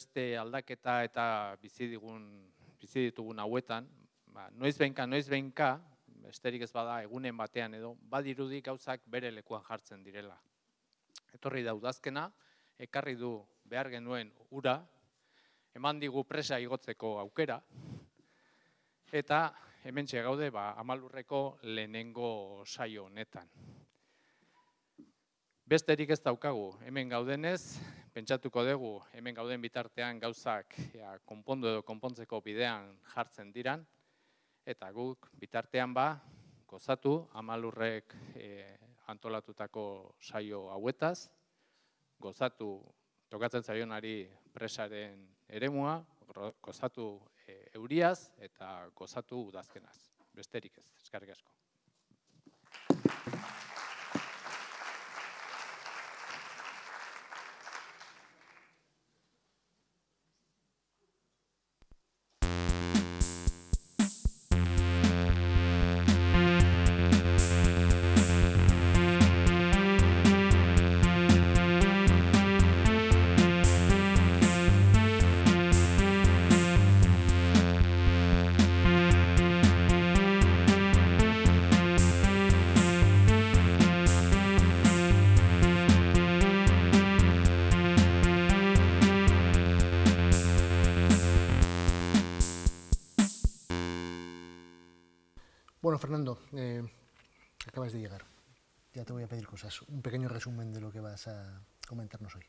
Beste aldaketa eta bizi ditugun hauetan, noiz behinka, besterik ez bada egunen batean edo, badirudi gauzak bere lekuan jartzen direla. Etorri da udazkena, ekarri du behar genuen ura, eman digu presa igotzeko aukera, eta hementxe gaude Amalurreko lehenengo saio honetan. Besterik ez daukagu, hemen gaudenez, pentsatuko dugu hemen gauden bitartean gauzak konpondu edo konpontzeko bidean jartzen diran, eta guk bitartean gozatu Amalurrek antolatutako saio hauetaz, gozatu tokatzen zaionari presaren eremua, gozatu euriaz eta gozatu udazkenaz. Besterik ez, eskerrik asko. Bueno, Fernando, acabas de llegar. Ya te voy a pedir cosas. Un pequeño resumen de lo que vas a comentarnos hoy.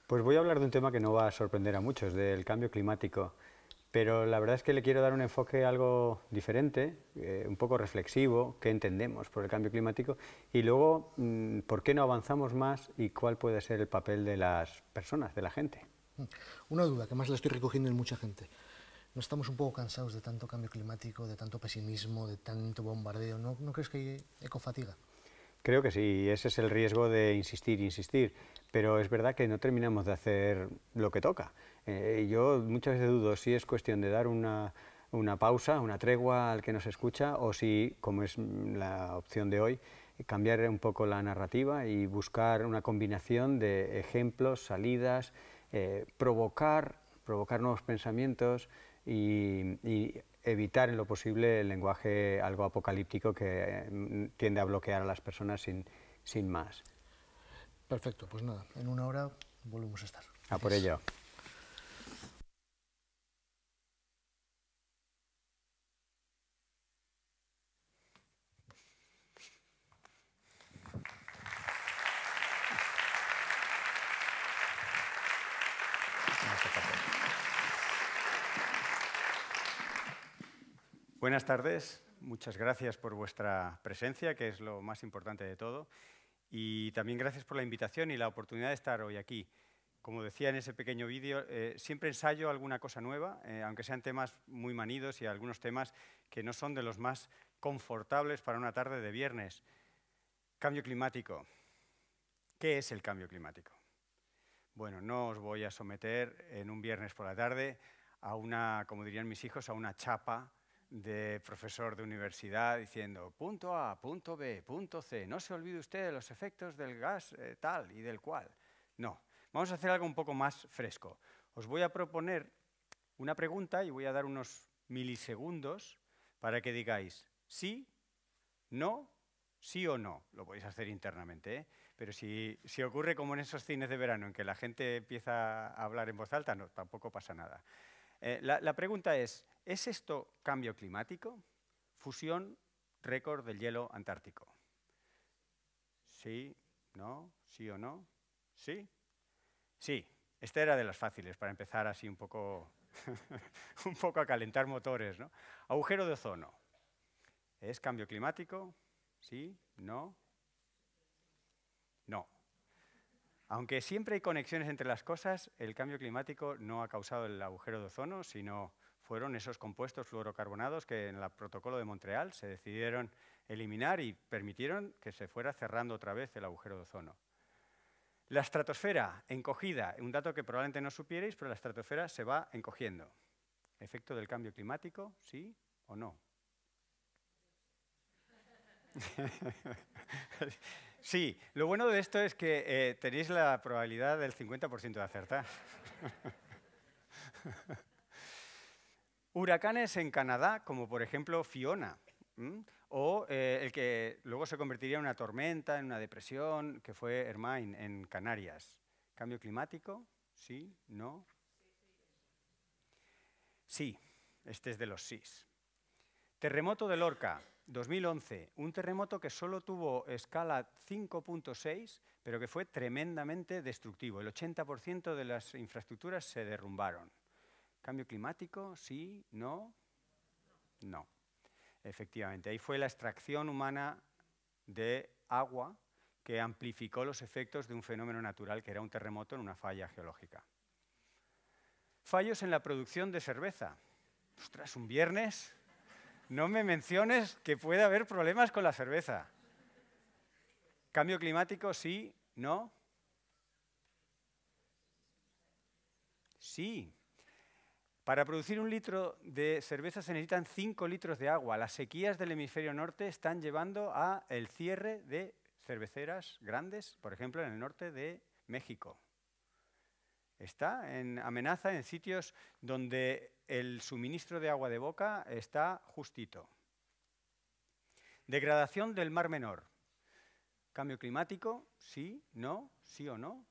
Pues voy a hablar de un tema que no va a sorprender a muchos, del cambio climático. Pero la verdad es que le quiero dar un enfoque algo diferente, un poco reflexivo, qué entendemos por el cambio climático, y luego por qué no avanzamos más y cuál puede ser el papel de las personas, de la gente. Una duda que más la estoy recogiendo en mucha gente. ¿No estamos un poco cansados de tanto cambio climático, de tanto pesimismo, de tanto bombardeo? ¿No crees que hay ecofatiga? Creo que sí, ese es el riesgo de insistir, insistir, pero es verdad que no terminamos de hacer lo que toca. Yo muchas veces dudo si es cuestión de dar una pausa, una tregua al que nos escucha, o si, como es la opción de hoy, cambiar un poco la narrativa y buscar una combinación de ejemplos, salidas, provocar nuevos pensamientos y evitar en lo posible el lenguaje algo apocalíptico que tiende a bloquear a las personas sin más. Perfecto, pues nada, en una hora volvemos a estar. A por ello. Buenas tardes, muchas gracias por vuestra presencia, que es lo más importante de todo, y también gracias por la invitación y la oportunidad de estar hoy aquí. Como decía en ese pequeño vídeo, siempre ensayo alguna cosa nueva, aunque sean temas muy manidos y algunos temas que no son de los más confortables para una tarde de viernes. Cambio climático. ¿Qué es el cambio climático? Bueno, no os voy a someter en un viernes por la tarde a una, como dirían mis hijos, a una chapa de profesor de universidad diciendo punto A, punto B, punto C, no se olvide usted de los efectos del gas tal y del cual. No, vamos a hacer algo un poco más fresco. Os voy a proponer una pregunta y voy a dar unos milisegundos para que digáis sí, no, sí o no. Lo podéis hacer internamente, ¿eh? Pero si ocurre como en esos cines de verano en que la gente empieza a hablar en voz alta, no, tampoco pasa nada. La pregunta es esto cambio climático? Fusión récord del hielo antártico. ¿Sí? ¿No? ¿Sí o no? ¿Sí? Sí. Esta era de las fáciles para empezar así un poco, un poco a calentar motores, ¿no? Agujero de ozono. ¿Es cambio climático? ¿Sí? ¿No? No. Aunque siempre hay conexiones entre las cosas, el cambio climático no ha causado el agujero de ozono, sino fueron esos compuestos fluorocarbonados que en el protocolo de Montreal se decidieron eliminar y permitieron que se fuera cerrando otra vez el agujero de ozono. La estratosfera encogida, un dato que probablemente no supierais, pero la estratosfera se va encogiendo. ¿Efecto del cambio climático? ¿Sí o no? Sí, lo bueno de esto es que tenéis la probabilidad del 50% de acertar. Huracanes en Canadá, como por ejemplo Fiona, o el que luego se convertiría en una tormenta, en una depresión, que fue Hermine en Canarias. ¿Cambio climático? ¿Sí? ¿No? Sí, este es de los sís. Terremoto de Lorca, 2011. Un terremoto que solo tuvo escala 5.6, pero que fue tremendamente destructivo. El 80% de las infraestructuras se derrumbaron. ¿Cambio climático? ¿Sí? ¿No? No. Efectivamente, ahí fue la extracción humana de agua que amplificó los efectos de un fenómeno natural que era un terremoto en una falla geológica. Fallos en la producción de cerveza. Ostras, un viernes, no me menciones que puede haber problemas con la cerveza. ¿Cambio climático? ¿Sí? ¿No? Sí. Para producir 1 litro de cerveza se necesitan 5 litros de agua. Las sequías del hemisferio norte están llevando al cierre de cerveceras grandes, por ejemplo, en el norte de México. Está en amenaza en sitios donde el suministro de agua de boca está justito. Degradación del Mar Menor. ¿Cambio climático? ¿Sí? ¿No? ¿Sí o no?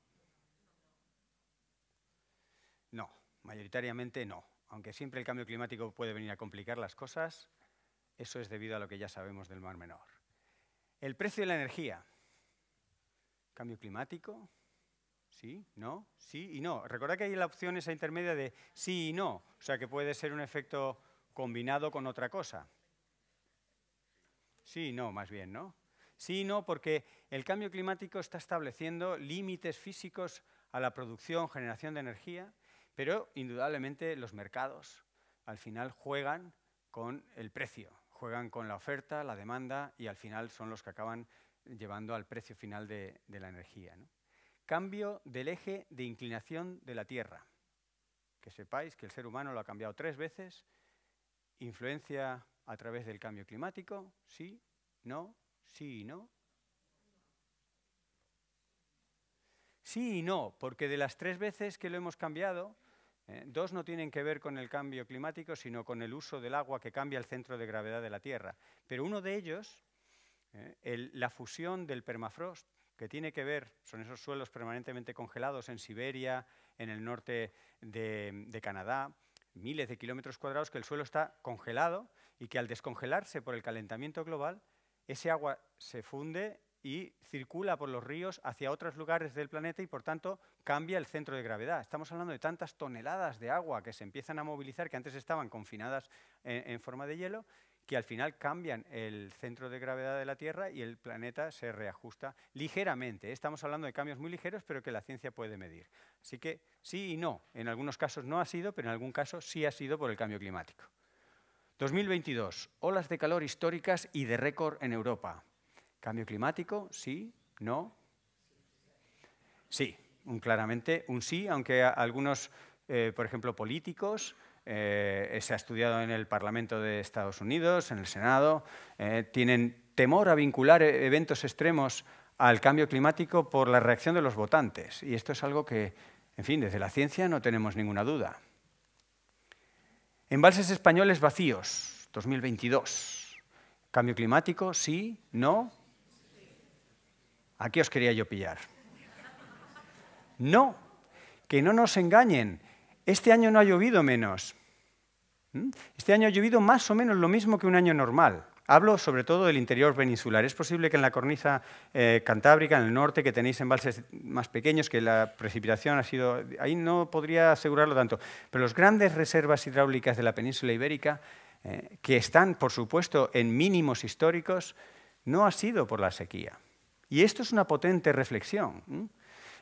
No, mayoritariamente no. Aunque siempre el cambio climático puede venir a complicar las cosas, eso es debido a lo que ya sabemos del Mar Menor. El precio de la energía. ¿Cambio climático? ¿Sí? ¿No? ¿Sí y no? Recordad que hay la opción esa intermedia de sí y no, o sea que puede ser un efecto combinado con otra cosa. Sí y no, más bien, ¿no? Sí y no, porque el cambio climático está estableciendo límites físicos a la producción, generación de energía, pero indudablemente los mercados al final juegan con el precio, juegan con la oferta, la demanda y al final son los que acaban llevando al precio final de la energía, ¿no? Cambio del eje de inclinación de la Tierra. Que sepáis que el ser humano lo ha cambiado 3 veces. Influencia a través del cambio climático. ¿Sí? ¿No? ¿Sí y no? Sí y no, porque de las 3 veces que lo hemos cambiado, 2 no tienen que ver con el cambio climático, sino con el uso del agua que cambia el centro de gravedad de la Tierra. Pero uno de ellos, la fusión del permafrost, que tiene que ver, son esos suelos permanentemente congelados en Siberia, en el norte de Canadá, miles de kilómetros cuadrados, que el suelo está congelado y que al descongelarse por el calentamiento global, ese agua se funde y circula por los ríos hacia otros lugares del planeta y, por tanto, cambia el centro de gravedad. Estamos hablando de tantas toneladas de agua que se empiezan a movilizar, que antes estaban confinadas en forma de hielo, que al final cambian el centro de gravedad de la Tierra y el planeta se reajusta ligeramente. Estamos hablando de cambios muy ligeros, pero que la ciencia puede medir. Así que sí y no. En algunos casos no ha sido, pero en algún caso sí ha sido por el cambio climático. 2022. Olas de calor históricas y de récord en Europa. ¿Cambio climático? ¿Sí? ¿No? Sí, claramente un sí, aunque algunos, por ejemplo, políticos, se ha estudiado en el Parlamento de Estados Unidos, en el Senado, tienen temor a vincular eventos extremos al cambio climático por la reacción de los votantes. Y esto es algo que, en fin, desde la ciencia no tenemos ninguna duda. Embalses españoles vacíos, 2022. ¿Cambio climático? ¿Sí? ¿No? Aquí os quería yo pillar. No, que no nos engañen. Este año no ha llovido menos. Este año ha llovido más o menos lo mismo que un año normal. Hablo sobre todo del interior peninsular. Es posible que en la cornisa cantábrica, en el norte, que tenéis embalses más pequeños, que la precipitación ha sido... Ahí no podría asegurarlo tanto. Pero las grandes reservas hidráulicas de la península ibérica, que están, por supuesto, en mínimos históricos, no ha sido por la sequía. Y esto es una potente reflexión.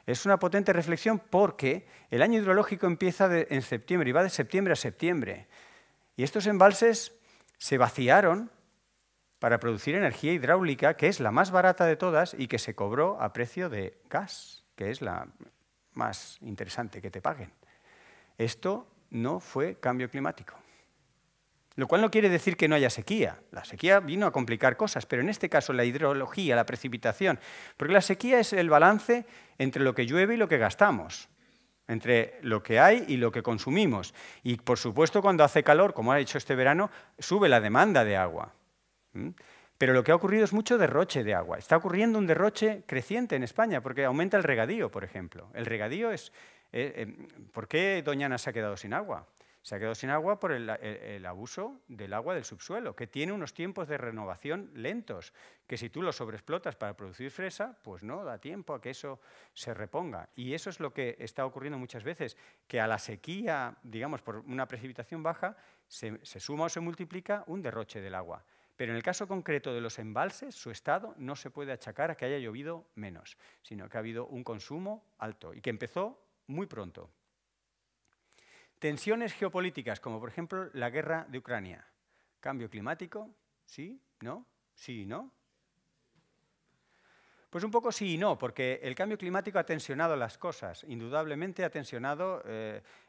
Es una potente reflexión porque el año hidrológico empieza en septiembre y va de septiembre a septiembre. Y estos embalses se vaciaron para producir energía hidráulica, que es la más barata de todas y que se cobró a precio de gas, que es la más interesante que te paguen. Esto no fue cambio climático. Lo cual no quiere decir que no haya sequía. La sequía vino a complicar cosas, pero en este caso la hidrología, la precipitación, porque la sequía es el balance entre lo que llueve y lo que gastamos. entre lo que hay y lo que consumimos. Y, por supuesto, cuando hace calor, como ha hecho este verano, sube la demanda de agua. Pero lo que ha ocurrido es mucho derroche de agua. Está ocurriendo un derroche creciente en España, porque aumenta el regadío, por ejemplo. El regadío es... ¿Por qué Doñana se ha quedado sin agua? Se ha quedado sin agua por el abuso del agua del subsuelo, que tiene unos tiempos de renovación lentos, que si tú lo sobreexplotas para producir fresa, pues no da tiempo a que eso se reponga. Y eso es lo que está ocurriendo muchas veces, que a la sequía, digamos, por una precipitación baja, se suma o se multiplica un derroche del agua. Pero en el caso concreto de los embalses, su estado no se puede achacar a que haya llovido menos, sino que ha habido un consumo alto y que empezó muy pronto. Tensiones geopolíticas, como por ejemplo la guerra de Ucrania. Cambio climático, ¿sí? ¿No? ¿Sí? ¿No? Pues un poco sí y no, porque el cambio climático ha tensionado las cosas. Indudablemente ha tensionado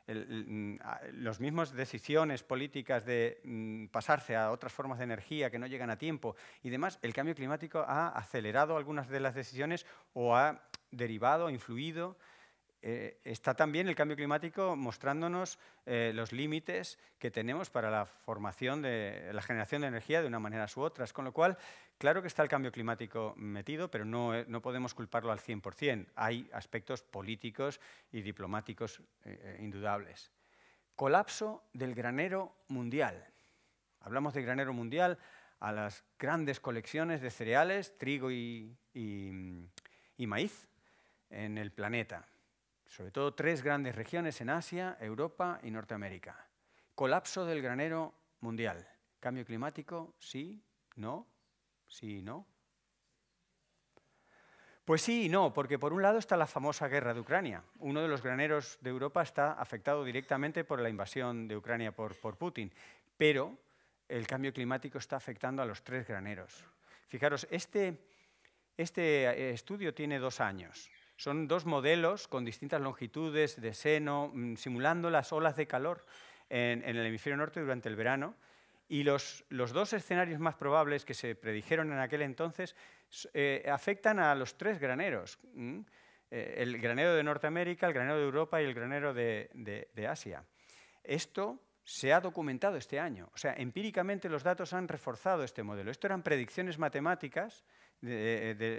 las mismas decisiones políticas de pasarse a otras formas de energía que no llegan a tiempo y demás. El cambio climático ha acelerado algunas de las decisiones o ha derivado, influido. Está también el cambio climático mostrándonos los límites que tenemos para la formación de la generación de energía de una manera u otras, con lo cual, claro que está el cambio climático metido, pero no podemos culparlo al 100%. Hay aspectos políticos y diplomáticos indudables. Colapso del granero mundial. Hablamos de granero mundial a las grandes colecciones de cereales, trigo y maíz en el planeta. Sobre todo 3 grandes regiones en Asia, Europa y Norteamérica. Colapso del granero mundial. Cambio climático, sí, no, sí, no. Pues sí y no, porque por un lado está la famosa guerra de Ucrania. Uno de los graneros de Europa está afectado directamente por la invasión de Ucrania por Putin, pero el cambio climático está afectando a los 3 graneros. Fijaros, este estudio tiene 2 años. Son 2 modelos con distintas longitudes de seno, simulando las olas de calor en el hemisferio norte durante el verano. Y los 2 escenarios más probables que se predijeron en aquel entonces afectan a los 3 graneros. El granero de Norteamérica, el granero de Europa y el granero de Asia. Esto se ha documentado este año. O sea, empíricamente los datos han reforzado este modelo. Esto eran predicciones matemáticas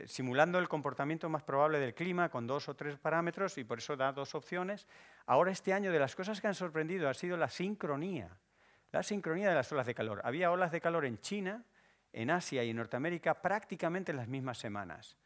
simulando el comportamiento más probable del clima con 2 o 3 parámetros y por eso da 2 opciones. Ahora este año de las cosas que han sorprendido ha sido la sincronía de las olas de calor. Había olas de calor en China, en Asia y en Norteamérica prácticamente en las mismas semanas.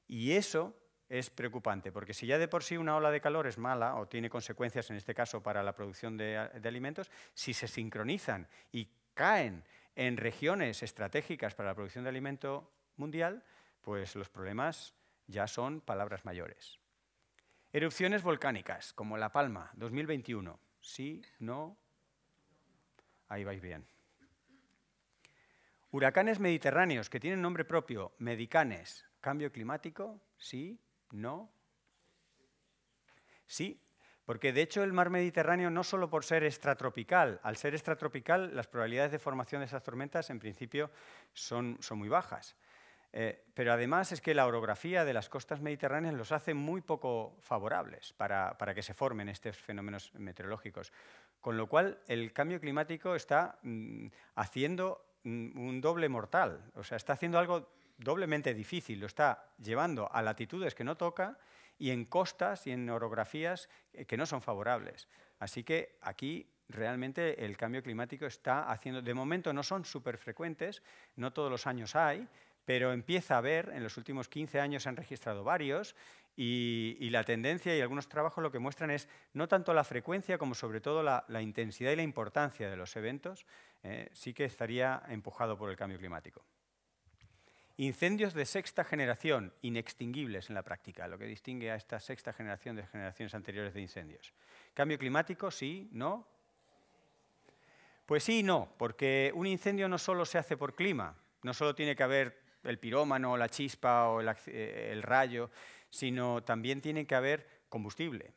Y eso es preocupante, porque si ya de por sí una ola de calor es mala o tiene consecuencias, en este caso, para la producción de alimentos, si se sincronizan y caen en regiones estratégicas para la producción de alimento mundial, pues los problemas ya son palabras mayores. Erupciones volcánicas, como La Palma, 2021. ¿Sí? ¿No? Ahí vais bien. Huracanes mediterráneos, que tienen nombre propio, Medicanes. ¿Cambio climático? ¿Sí? ¿No? Sí, porque de hecho el mar Mediterráneo no solo por ser extratropical, al ser extratropical las probabilidades de formación de esas tormentas en principio son muy bajas. Pero además es que la orografía de las costas mediterráneas los hace muy poco favorables para que se formen estos fenómenos meteorológicos. Con lo cual, el cambio climático está haciendo un doble mortal. O sea, está haciendo algo doblemente difícil. Lo está llevando a latitudes que no toca y en costas y en orografías que no son favorables. Así que aquí realmente el cambio climático está haciendo... De momento no son súper frecuentes, no todos los años hay, pero empieza a haber, en los últimos 15 años se han registrado varios, y la tendencia y algunos trabajos lo que muestran es no tanto la frecuencia como sobre todo la intensidad y la importancia de los eventos, sí que estaría empujado por el cambio climático. Incendios de 6ª generación, inextinguibles en la práctica, lo que distingue a esta 6ª generación de generaciones anteriores de incendios. ¿Cambio climático? ¿Sí? ¿No? Pues sí y no, porque un incendio no solo se hace por clima, no solo tiene que haber el pirómano, la chispa o el rayo, sino también tiene que haber combustible.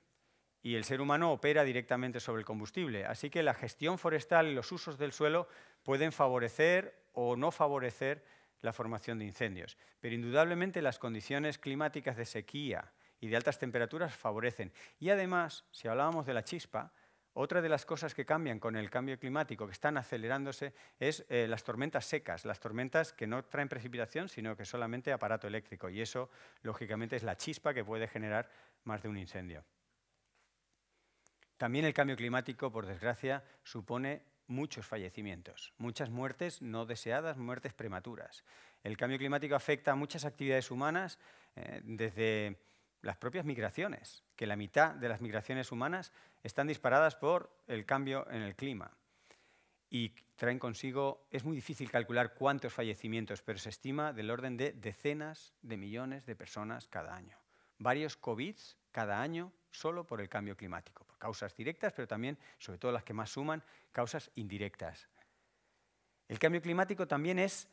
Y el ser humano opera directamente sobre el combustible. Así que la gestión forestal y los usos del suelo pueden favorecer o no favorecer la formación de incendios. Pero indudablemente las condiciones climáticas de sequía y de altas temperaturas favorecen. Y además, si hablábamos de la chispa, otra de las cosas que cambian con el cambio climático, que están acelerándose, es las tormentas secas, las tormentas que no traen precipitación, sino que solamente aparato eléctrico. Y eso, lógicamente, es la chispa que puede generar más de un incendio. También el cambio climático, por desgracia, supone muchos fallecimientos, muchas muertes no deseadas, muertes prematuras. El cambio climático afecta a muchas actividades humanas, desde las propias migraciones, que la mitad de las migraciones humanas están disparadas por el cambio en el clima. Y traen consigo, es muy difícil calcular cuántos fallecimientos, pero se estima del orden de decenas de millones de personas cada año. Varios COVID cada año solo por el cambio climático, por causas directas, pero también, sobre todo las que más suman, causas indirectas. El cambio climático también es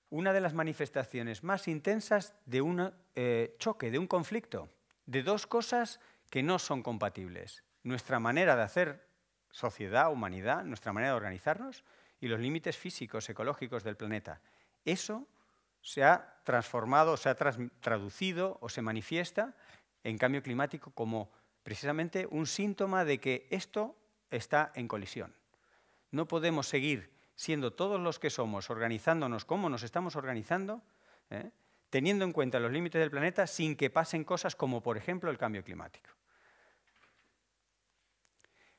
una de las manifestaciones más intensas de un choque, de un conflicto, de dos cosas que no son compatibles. Nuestra manera de hacer sociedad, humanidad, nuestra manera de organizarnos y los límites físicos, ecológicos del planeta. Eso se ha transformado, se ha traducido o se manifiesta en cambio climático como precisamente un síntoma de que esto está en colisión. No podemos seguir siendo todos los que somos, organizándonos como nos estamos organizando, teniendo en cuenta los límites del planeta sin que pasen cosas como, por ejemplo, el cambio climático.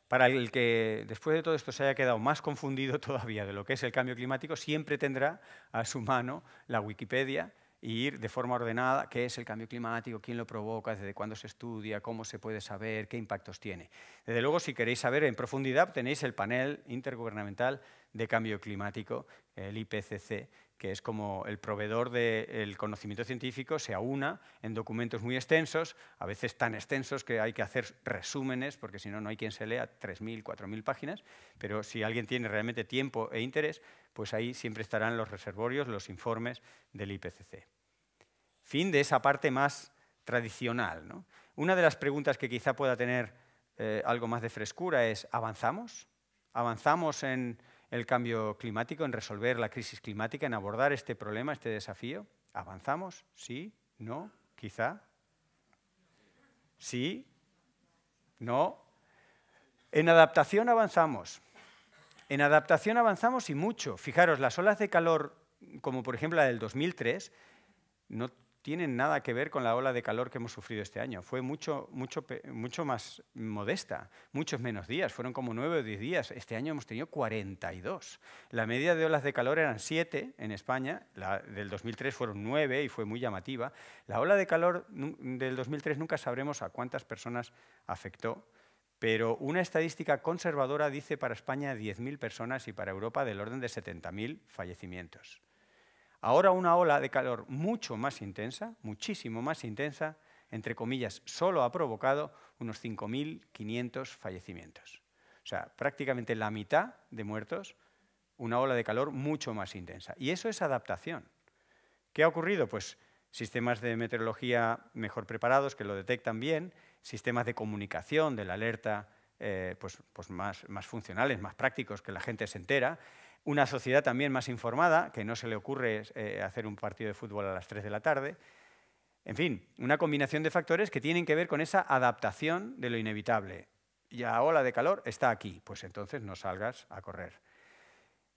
Para el que después de todo esto se haya quedado más confundido todavía de lo que es el cambio climático, siempre tendrá a su mano la Wikipedia y ir de forma ordenada qué es el cambio climático, quién lo provoca, desde cuándo se estudia, cómo se puede saber, qué impactos tiene. Desde luego, si queréis saber en profundidad, tenéis el panel intergubernamental de cambio climático, el IPCC, que es como el proveedor del conocimiento científico, se aúna en documentos muy extensos, a veces tan extensos que hay que hacer resúmenes, porque si no, no hay quien se lea 3.000, 4.000 páginas, pero si alguien tiene realmente tiempo e interés, pues ahí siempre estarán los reservorios, los informes del IPCC. Fin de esa parte más tradicional, ¿no? Una de las preguntas que quizá pueda tener algo más de frescura es, ¿avanzamos? ¿Avanzamos en el cambio climático, en resolver la crisis climática, en abordar este problema, este desafío? ¿Avanzamos? ¿Sí? ¿No? ¿Quizá? ¿Sí? ¿No? En adaptación avanzamos. En adaptación avanzamos y mucho. Fijaros, las olas de calor, como por ejemplo la del 2003, no tienen nada que ver con la ola de calor que hemos sufrido este año. Fue mucho más modesta, muchos menos días, fueron como 9 o 10 días. Este año hemos tenido 42. La media de olas de calor eran 7 en España, la del 2003 fueron 9 y fue muy llamativa. La ola de calor del 2003 nunca sabremos a cuántas personas afectó, pero una estadística conservadora dice para España 10.000 personas y para Europa del orden de 70.000 fallecimientos. Ahora una ola de calor mucho más intensa, muchísimo más intensa, entre comillas, solo ha provocado unos 5.500 fallecimientos. O sea, prácticamente la mitad de muertos, una ola de calor mucho más intensa. Y eso es adaptación. ¿Qué ha ocurrido? Pues sistemas de meteorología mejor preparados, que lo detectan bien, sistemas de comunicación, de la alerta pues más funcionales, más prácticos, que la gente se entera. Una sociedad también más informada, que no se le ocurre hacer un partido de fútbol a las 3 de la tarde. En fin, una combinación de factores que tienen que ver con esa adaptación de lo inevitable. Y la ola de calor está aquí, pues entonces no salgas a correr.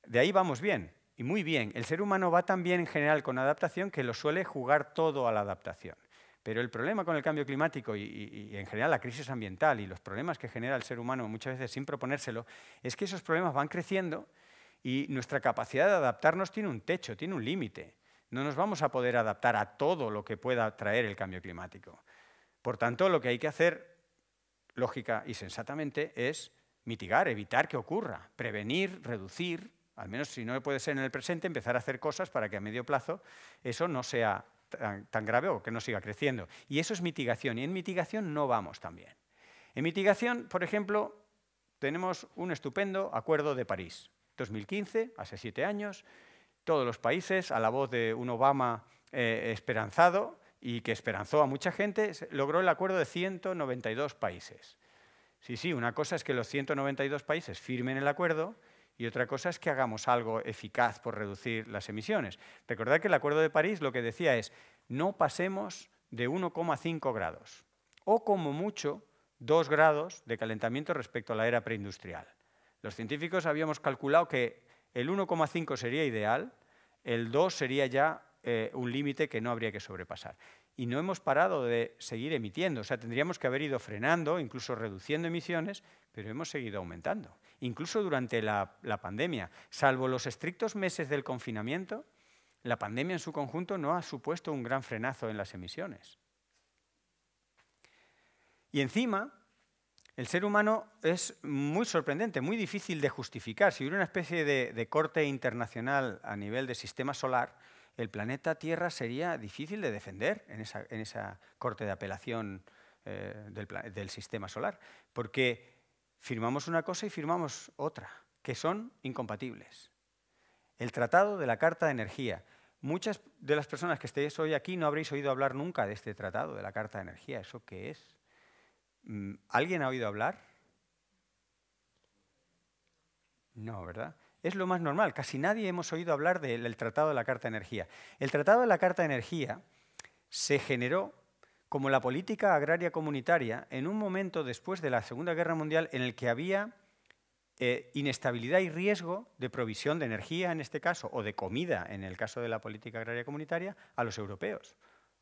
De ahí vamos bien, y muy bien. El ser humano va tan bien en general con adaptación que lo suele jugar todo a la adaptación. Pero el problema con el cambio climático y en general la crisis ambiental y los problemas que genera el ser humano muchas veces sin proponérselo, es que esos problemas van creciendo y nuestra capacidad de adaptarnos tiene un techo, tiene un límite. No nos vamos a poder adaptar a todo lo que pueda traer el cambio climático. Por tanto, lo que hay que hacer, lógica y sensatamente, es mitigar, evitar que ocurra, prevenir, reducir, al menos si no puede ser en el presente, empezar a hacer cosas para que a medio plazo eso no sea tan grave o que no siga creciendo. Y eso es mitigación, y en mitigación no vamos tan bien. En mitigación, por ejemplo, tenemos un estupendo Acuerdo de París. 2015, hace 7 años, todos los países, a la voz de un Obama esperanzado y que esperanzó a mucha gente, logró el acuerdo de 192 países. Sí, una cosa es que los 192 países firmen el acuerdo y otra cosa es que hagamos algo eficaz por reducir las emisiones. Recordad que el Acuerdo de París lo que decía es no pasemos de 1,5 grados. o como mucho 2 grados de calentamiento respecto a la era preindustrial. Los científicos habíamos calculado que el 1,5 sería ideal, el 2 sería ya un límite que no habría que sobrepasar. Y no hemos parado de seguir emitiendo, o sea, tendríamos que haber ido frenando, incluso reduciendo emisiones, pero hemos seguido aumentando. Incluso durante la pandemia, salvo los estrictos meses del confinamiento, la pandemia en su conjunto no ha supuesto un gran frenazo en las emisiones. Y encima, el ser humano es muy sorprendente, muy difícil de justificar. Si hubiera una especie de corte internacional a nivel de sistema solar, el planeta Tierra sería difícil de defender en esa corte de apelación del sistema solar, porque firmamos una cosa y firmamos otra, que son incompatibles. El Tratado de la Carta de Energía. Muchas de las personas que estéis hoy aquí no habréis oído hablar nunca de este Tratado de la Carta de Energía. ¿Eso qué es? ¿Alguien ha oído hablar? No, ¿verdad? Es lo más normal. Casi nadie hemos oído hablar del Tratado de la Carta de Energía. El Tratado de la Carta de Energía se generó como la política agraria comunitaria en un momento después de la Segunda Guerra Mundial en el que había inestabilidad y riesgo de provisión de energía, en este caso, o de comida, en el caso de la política agraria comunitaria, a los europeos,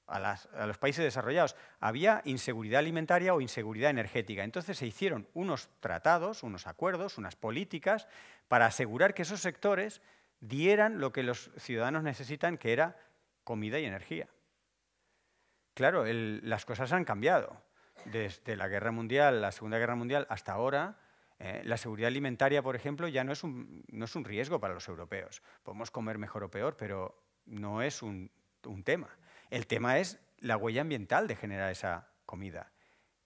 a los países desarrollados. Había inseguridad alimentaria o inseguridad energética. Entonces se hicieron unos tratados, unos acuerdos, unas políticas para asegurar que esos sectores dieran lo que los ciudadanos necesitan, que era comida y energía. Claro, las cosas han cambiado. Desde la Guerra Mundial, la Segunda Guerra Mundial, hasta ahora, la seguridad alimentaria, por ejemplo, ya no es un riesgo para los europeos. Podemos comer mejor o peor, pero no es un tema. El tema es la huella ambiental de generar esa comida.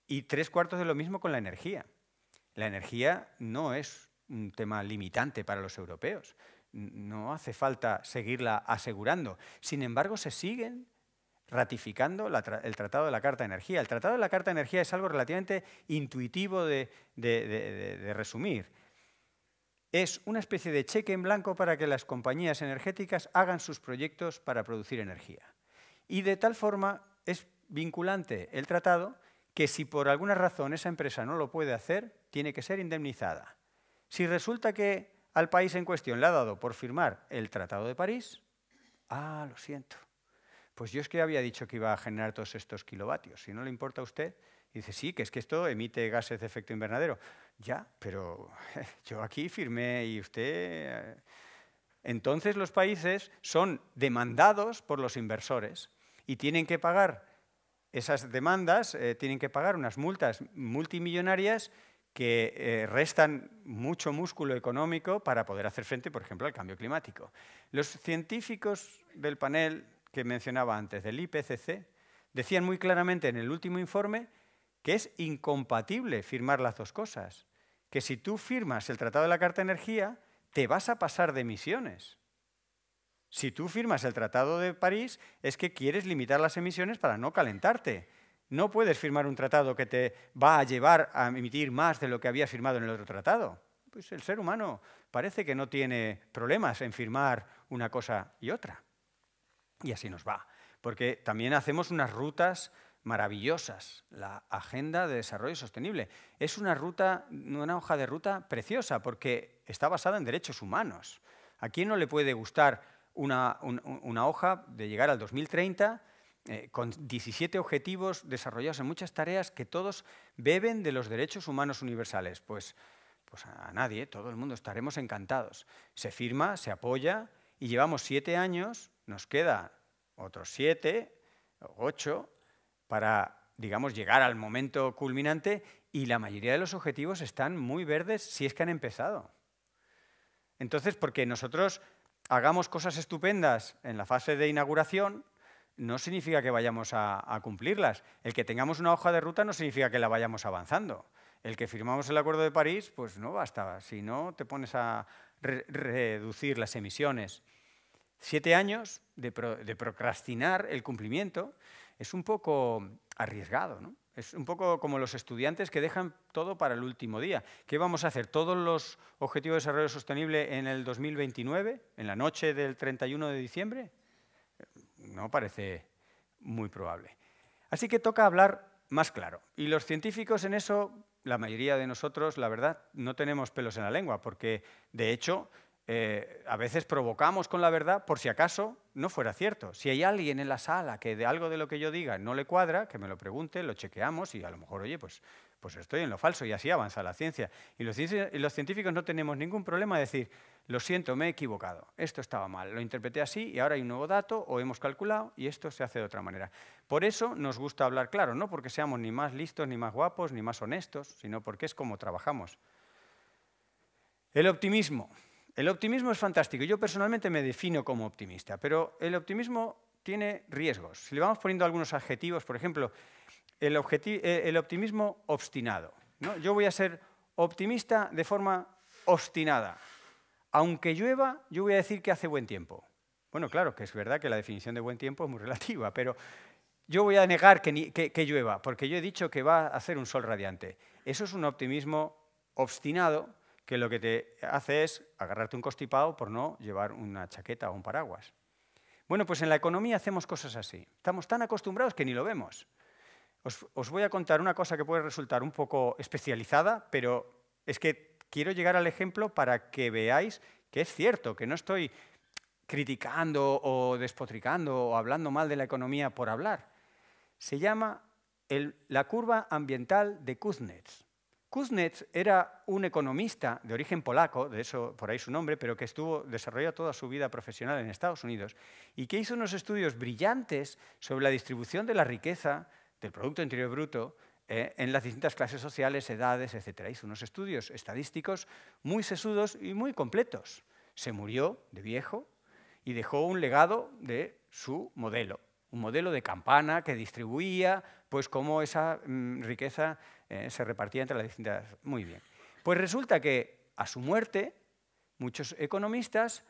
Y 3/4 de lo mismo con la energía. La energía no es un tema limitante para los europeos. No hace falta seguirla asegurando. Sin embargo, se siguen ratificando el Tratado de la Carta de Energía. El Tratado de la Carta de Energía es algo relativamente intuitivo de resumir. Es una especie de cheque en blanco para que las compañías energéticas hagan sus proyectos para producir energía. Y de tal forma es vinculante el tratado que si por alguna razón esa empresa no lo puede hacer, tiene que ser indemnizada. Si resulta que al país en cuestión le ha dado por firmar el Tratado de París, lo siento. Pues yo es que había dicho que iba a generar todos estos kilovatios. Si no le importa a usted, dice, sí, que es que esto emite gases de efecto invernadero. Ya, pero yo aquí firmé y usted... Entonces los países son demandados por los inversores y tienen que pagar esas demandas, tienen que pagar unas multas multimillonarias que restan mucho músculo económico para poder hacer frente, por ejemplo, al cambio climático. Los científicos del panel que mencionaba antes, del IPCC, decían muy claramente en el último informe que es incompatible firmar las dos cosas, que si tú firmas el Tratado de la Carta de Energía, te vas a pasar de emisiones. Si tú firmas el Tratado de París, es que quieres limitar las emisiones para no calentarte. No puedes firmar un tratado que te va a llevar a emitir más de lo que había firmado en el otro tratado. Pues el ser humano parece que no tiene problemas en firmar una cosa y otra. Y así nos va. Porque también hacemos unas rutas maravillosas. La Agenda de Desarrollo Sostenible es una hoja de ruta preciosa porque está basada en derechos humanos. ¿A quién no le puede gustar una hoja de llegar al 2030 con 17 objetivos desarrollados en muchas tareas que todos beben de los derechos humanos universales? Pues a nadie, todo el mundo estaremos encantados. Se firma, se apoya y llevamos 7 años, nos queda otros 7 o 8 para, digamos, llegar al momento culminante y la mayoría de los objetivos están muy verdes si es que han empezado. Entonces, porque nosotros hagamos cosas estupendas en la fase de inauguración, no significa que vayamos a cumplirlas. El que tengamos una hoja de ruta no significa que la vayamos avanzando. El que firmamos el Acuerdo de París, pues no basta. Si no, te pones a reducir las emisiones. 7 años de procrastinar el cumplimiento es un poco arriesgado, ¿no? Es un poco como los estudiantes que dejan todo para el último día. ¿Qué vamos a hacer? ¿Todos los Objetivos de Desarrollo Sostenible en el 2029, en la noche del 31 de diciembre? No parece muy probable. Así que toca hablar más claro. Y los científicos en eso, la mayoría de nosotros, la verdad, no tenemos pelos en la lengua, porque de hecho a veces provocamos con la verdad por si acaso no fuera cierto. Si hay alguien en la sala que de algo de lo que yo diga no le cuadra, que me lo pregunte, lo chequeamos y a lo mejor, oye, pues estoy en lo falso, y así avanza la ciencia. Y los científicos no tenemos ningún problema de decir, lo siento, me he equivocado, esto estaba mal, lo interpreté así y ahora hay un nuevo dato o hemos calculado y esto se hace de otra manera. Por eso nos gusta hablar claro, no porque seamos ni más listos, ni más guapos, ni más honestos, sino porque es como trabajamos. El optimismo. El optimismo es fantástico. Yo personalmente me defino como optimista, pero el optimismo tiene riesgos. Si le vamos poniendo algunos adjetivos, por ejemplo, el optimismo obstinado, ¿no? Yo voy a ser optimista de forma obstinada. Aunque llueva, yo voy a decir que hace buen tiempo. Bueno, claro, que es verdad que la definición de buen tiempo es muy relativa, pero yo voy a negar que llueva, porque yo he dicho que va a hacer un sol radiante. Eso es un optimismo obstinado que lo que te hace es agarrarte un constipado por no llevar una chaqueta o un paraguas. Bueno, pues en la economía hacemos cosas así. Estamos tan acostumbrados que ni lo vemos. Os voy a contar una cosa que puede resultar un poco especializada, pero es que quiero llegar al ejemplo para que veáis que es cierto, que no estoy criticando o despotricando o hablando mal de la economía por hablar. Se llama la curva ambiental de Kuznets. Kuznets era un economista de origen polaco, de eso por ahí su nombre, pero que desarrolló toda su vida profesional en Estados Unidos y que hizo unos estudios brillantes sobre la distribución de la riqueza, del Producto Interior Bruto, en las distintas clases sociales, edades, etc. Hizo unos estudios estadísticos muy sesudos y muy completos. Se murió de viejo y dejó un legado de su modelo. Un modelo de campana que distribuía pues cómo esa riqueza se repartía entre las distintas... Muy bien. Pues resulta que a su muerte muchos economistas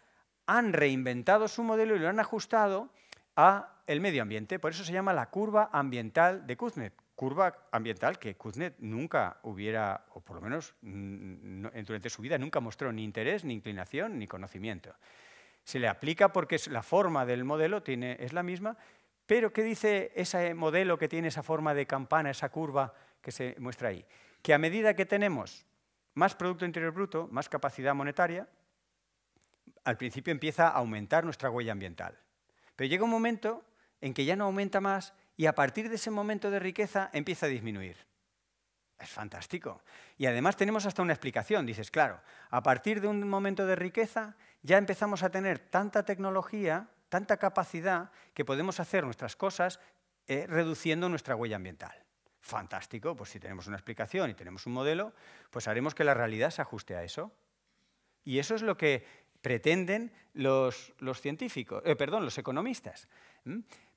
han reinventado su modelo y lo han ajustado al medio ambiente. Por eso se llama la curva ambiental de Kuznets. Curva ambiental que Kuznets nunca hubiera, o por lo menos durante su vida, nunca mostró ni interés, ni inclinación, ni conocimiento. Se le aplica porque la forma del modelo es la misma, pero ¿qué dice ese modelo que tiene esa forma de campana, esa curva que se muestra ahí? Que a medida que tenemos más Producto Interior Bruto, más capacidad monetaria, al principio empieza a aumentar nuestra huella ambiental. Pero llega un momento en que ya no aumenta más y a partir de ese momento de riqueza empieza a disminuir. Es fantástico. Y además tenemos hasta una explicación. Dices, claro, a partir de un momento de riqueza ya empezamos a tener tanta tecnología, tanta capacidad, que podemos hacer nuestras cosas reduciendo nuestra huella ambiental. Fantástico, pues si tenemos una explicación y tenemos un modelo, pues haremos que la realidad se ajuste a eso. Y eso es lo que pretenden los economistas.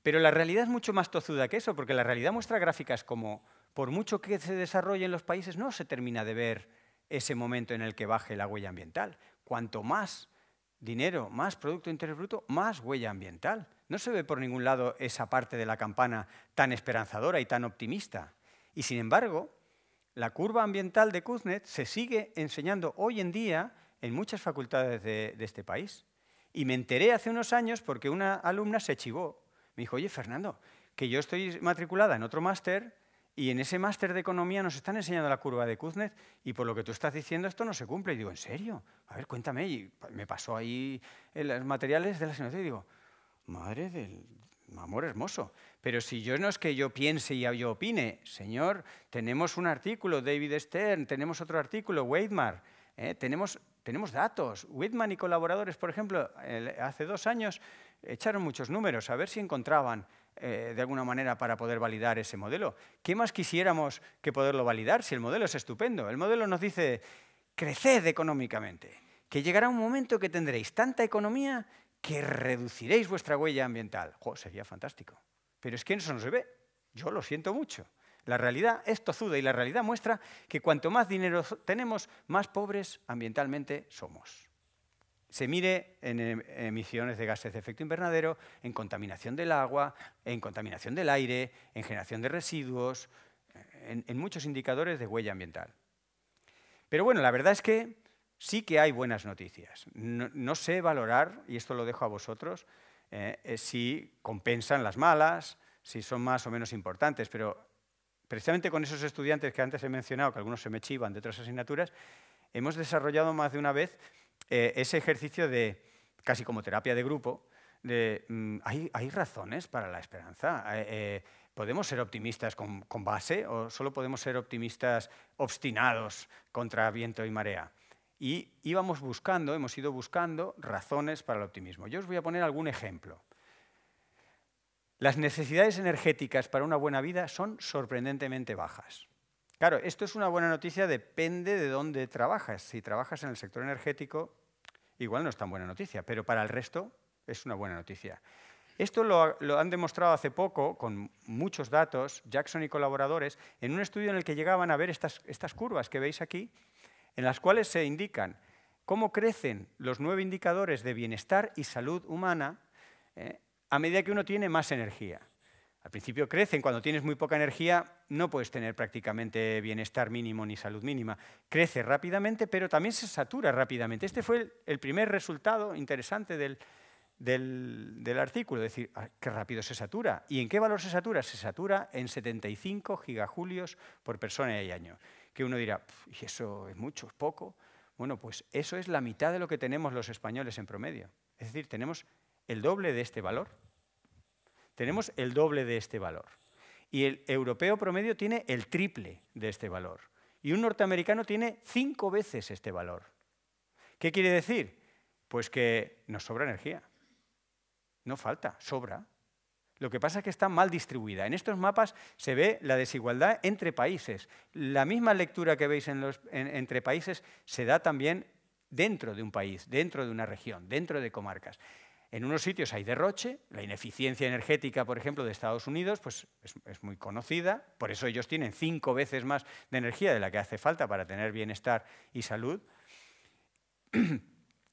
Pero la realidad es mucho más tozuda que eso, porque la realidad muestra gráficas como, por mucho que se desarrolle en los países, no se termina de ver ese momento en el que baje la huella ambiental. Cuanto más dinero, más Producto Interior Bruto, más huella ambiental. No se ve por ningún lado esa parte de la campana tan esperanzadora y tan optimista. Y sin embargo, la curva ambiental de Kuznets se sigue enseñando hoy en día en muchas facultades de este país. Y me enteré hace unos años porque una alumna se chivó. Me dijo, oye, Fernando, que yo estoy matriculada en otro máster y en ese máster de economía nos están enseñando la curva de Kuznets y por lo que tú estás diciendo esto no se cumple. Y digo, ¿en serio? A ver, cuéntame. Y me pasó ahí los materiales de la asignatura y digo, madre del amor hermoso. Pero si no es que yo piense y yo opine, señor, tenemos un artículo, David Stern, tenemos otro artículo, Weidmar, tenemos datos. Whitman y colaboradores, por ejemplo, hace 2 años echaron muchos números a ver si encontraban de alguna manera para poder validar ese modelo. ¿Qué más quisiéramos que poderlo validar si el modelo es estupendo? El modelo nos dice, creced económicamente, que llegará un momento que tendréis tanta economía que reduciréis vuestra huella ambiental. ¡Jo, sería fantástico! Pero es que eso no se ve. Yo lo siento mucho. La realidad es tozuda y la realidad muestra que cuanto más dinero tenemos, más pobres ambientalmente somos. Se mire en emisiones de gases de efecto invernadero, en contaminación del agua, en contaminación del aire, en generación de residuos, en muchos indicadores de huella ambiental. Pero bueno, la verdad es que sí que hay buenas noticias. No sé valorar, y esto lo dejo a vosotros, si compensan las malas, si son más o menos importantes, pero precisamente con esos estudiantes que antes he mencionado, que algunos se me chivan de otras asignaturas, hemos desarrollado más de una vez ese ejercicio de, casi como terapia de grupo, de ¿hay razones para la esperanza? ¿Podemos ser optimistas con base o solo podemos ser optimistas obstinados contra viento y marea? Y hemos ido buscando razones para el optimismo. Yo os voy a poner algún ejemplo. Las necesidades energéticas para una buena vida son sorprendentemente bajas. Claro, esto es una buena noticia, depende de dónde trabajas. Si trabajas en el sector energético, igual no es tan buena noticia, pero para el resto es una buena noticia. Esto lo han demostrado hace poco, con muchos datos, Jackson y colaboradores, en un estudio en el que llegaban a ver estas curvas que veis aquí, en las cuales se indican cómo crecen los 9 indicadores de bienestar y salud humana a medida que uno tiene más energía. Al principio crecen, cuando tienes muy poca energía no puedes tener prácticamente bienestar mínimo ni salud mínima. Crece rápidamente, pero también se satura rápidamente. Este fue el primer resultado interesante del artículo, es decir, qué rápido se satura. ¿Y en qué valor se satura? Se satura en 75 gigajulios por persona y año. Que uno dirá, ¿y eso es mucho, es poco? Bueno, pues eso es la mitad de lo que tenemos los españoles en promedio. Es decir, tenemos el doble de este valor. Tenemos el doble de este valor. Y el europeo promedio tiene el triple de este valor. Y un norteamericano tiene 5 veces este valor. ¿Qué quiere decir? Pues que nos sobra energía. No falta, sobra. Lo que pasa es que está mal distribuida. En estos mapas se ve la desigualdad entre países. La misma lectura que veis entre países se da también dentro de un país, dentro de una región, dentro de comarcas. En unos sitios hay derroche, la ineficiencia energética, por ejemplo, de Estados Unidos, pues es muy conocida, por eso ellos tienen 5 veces más de energía de la que hace falta para tener bienestar y salud.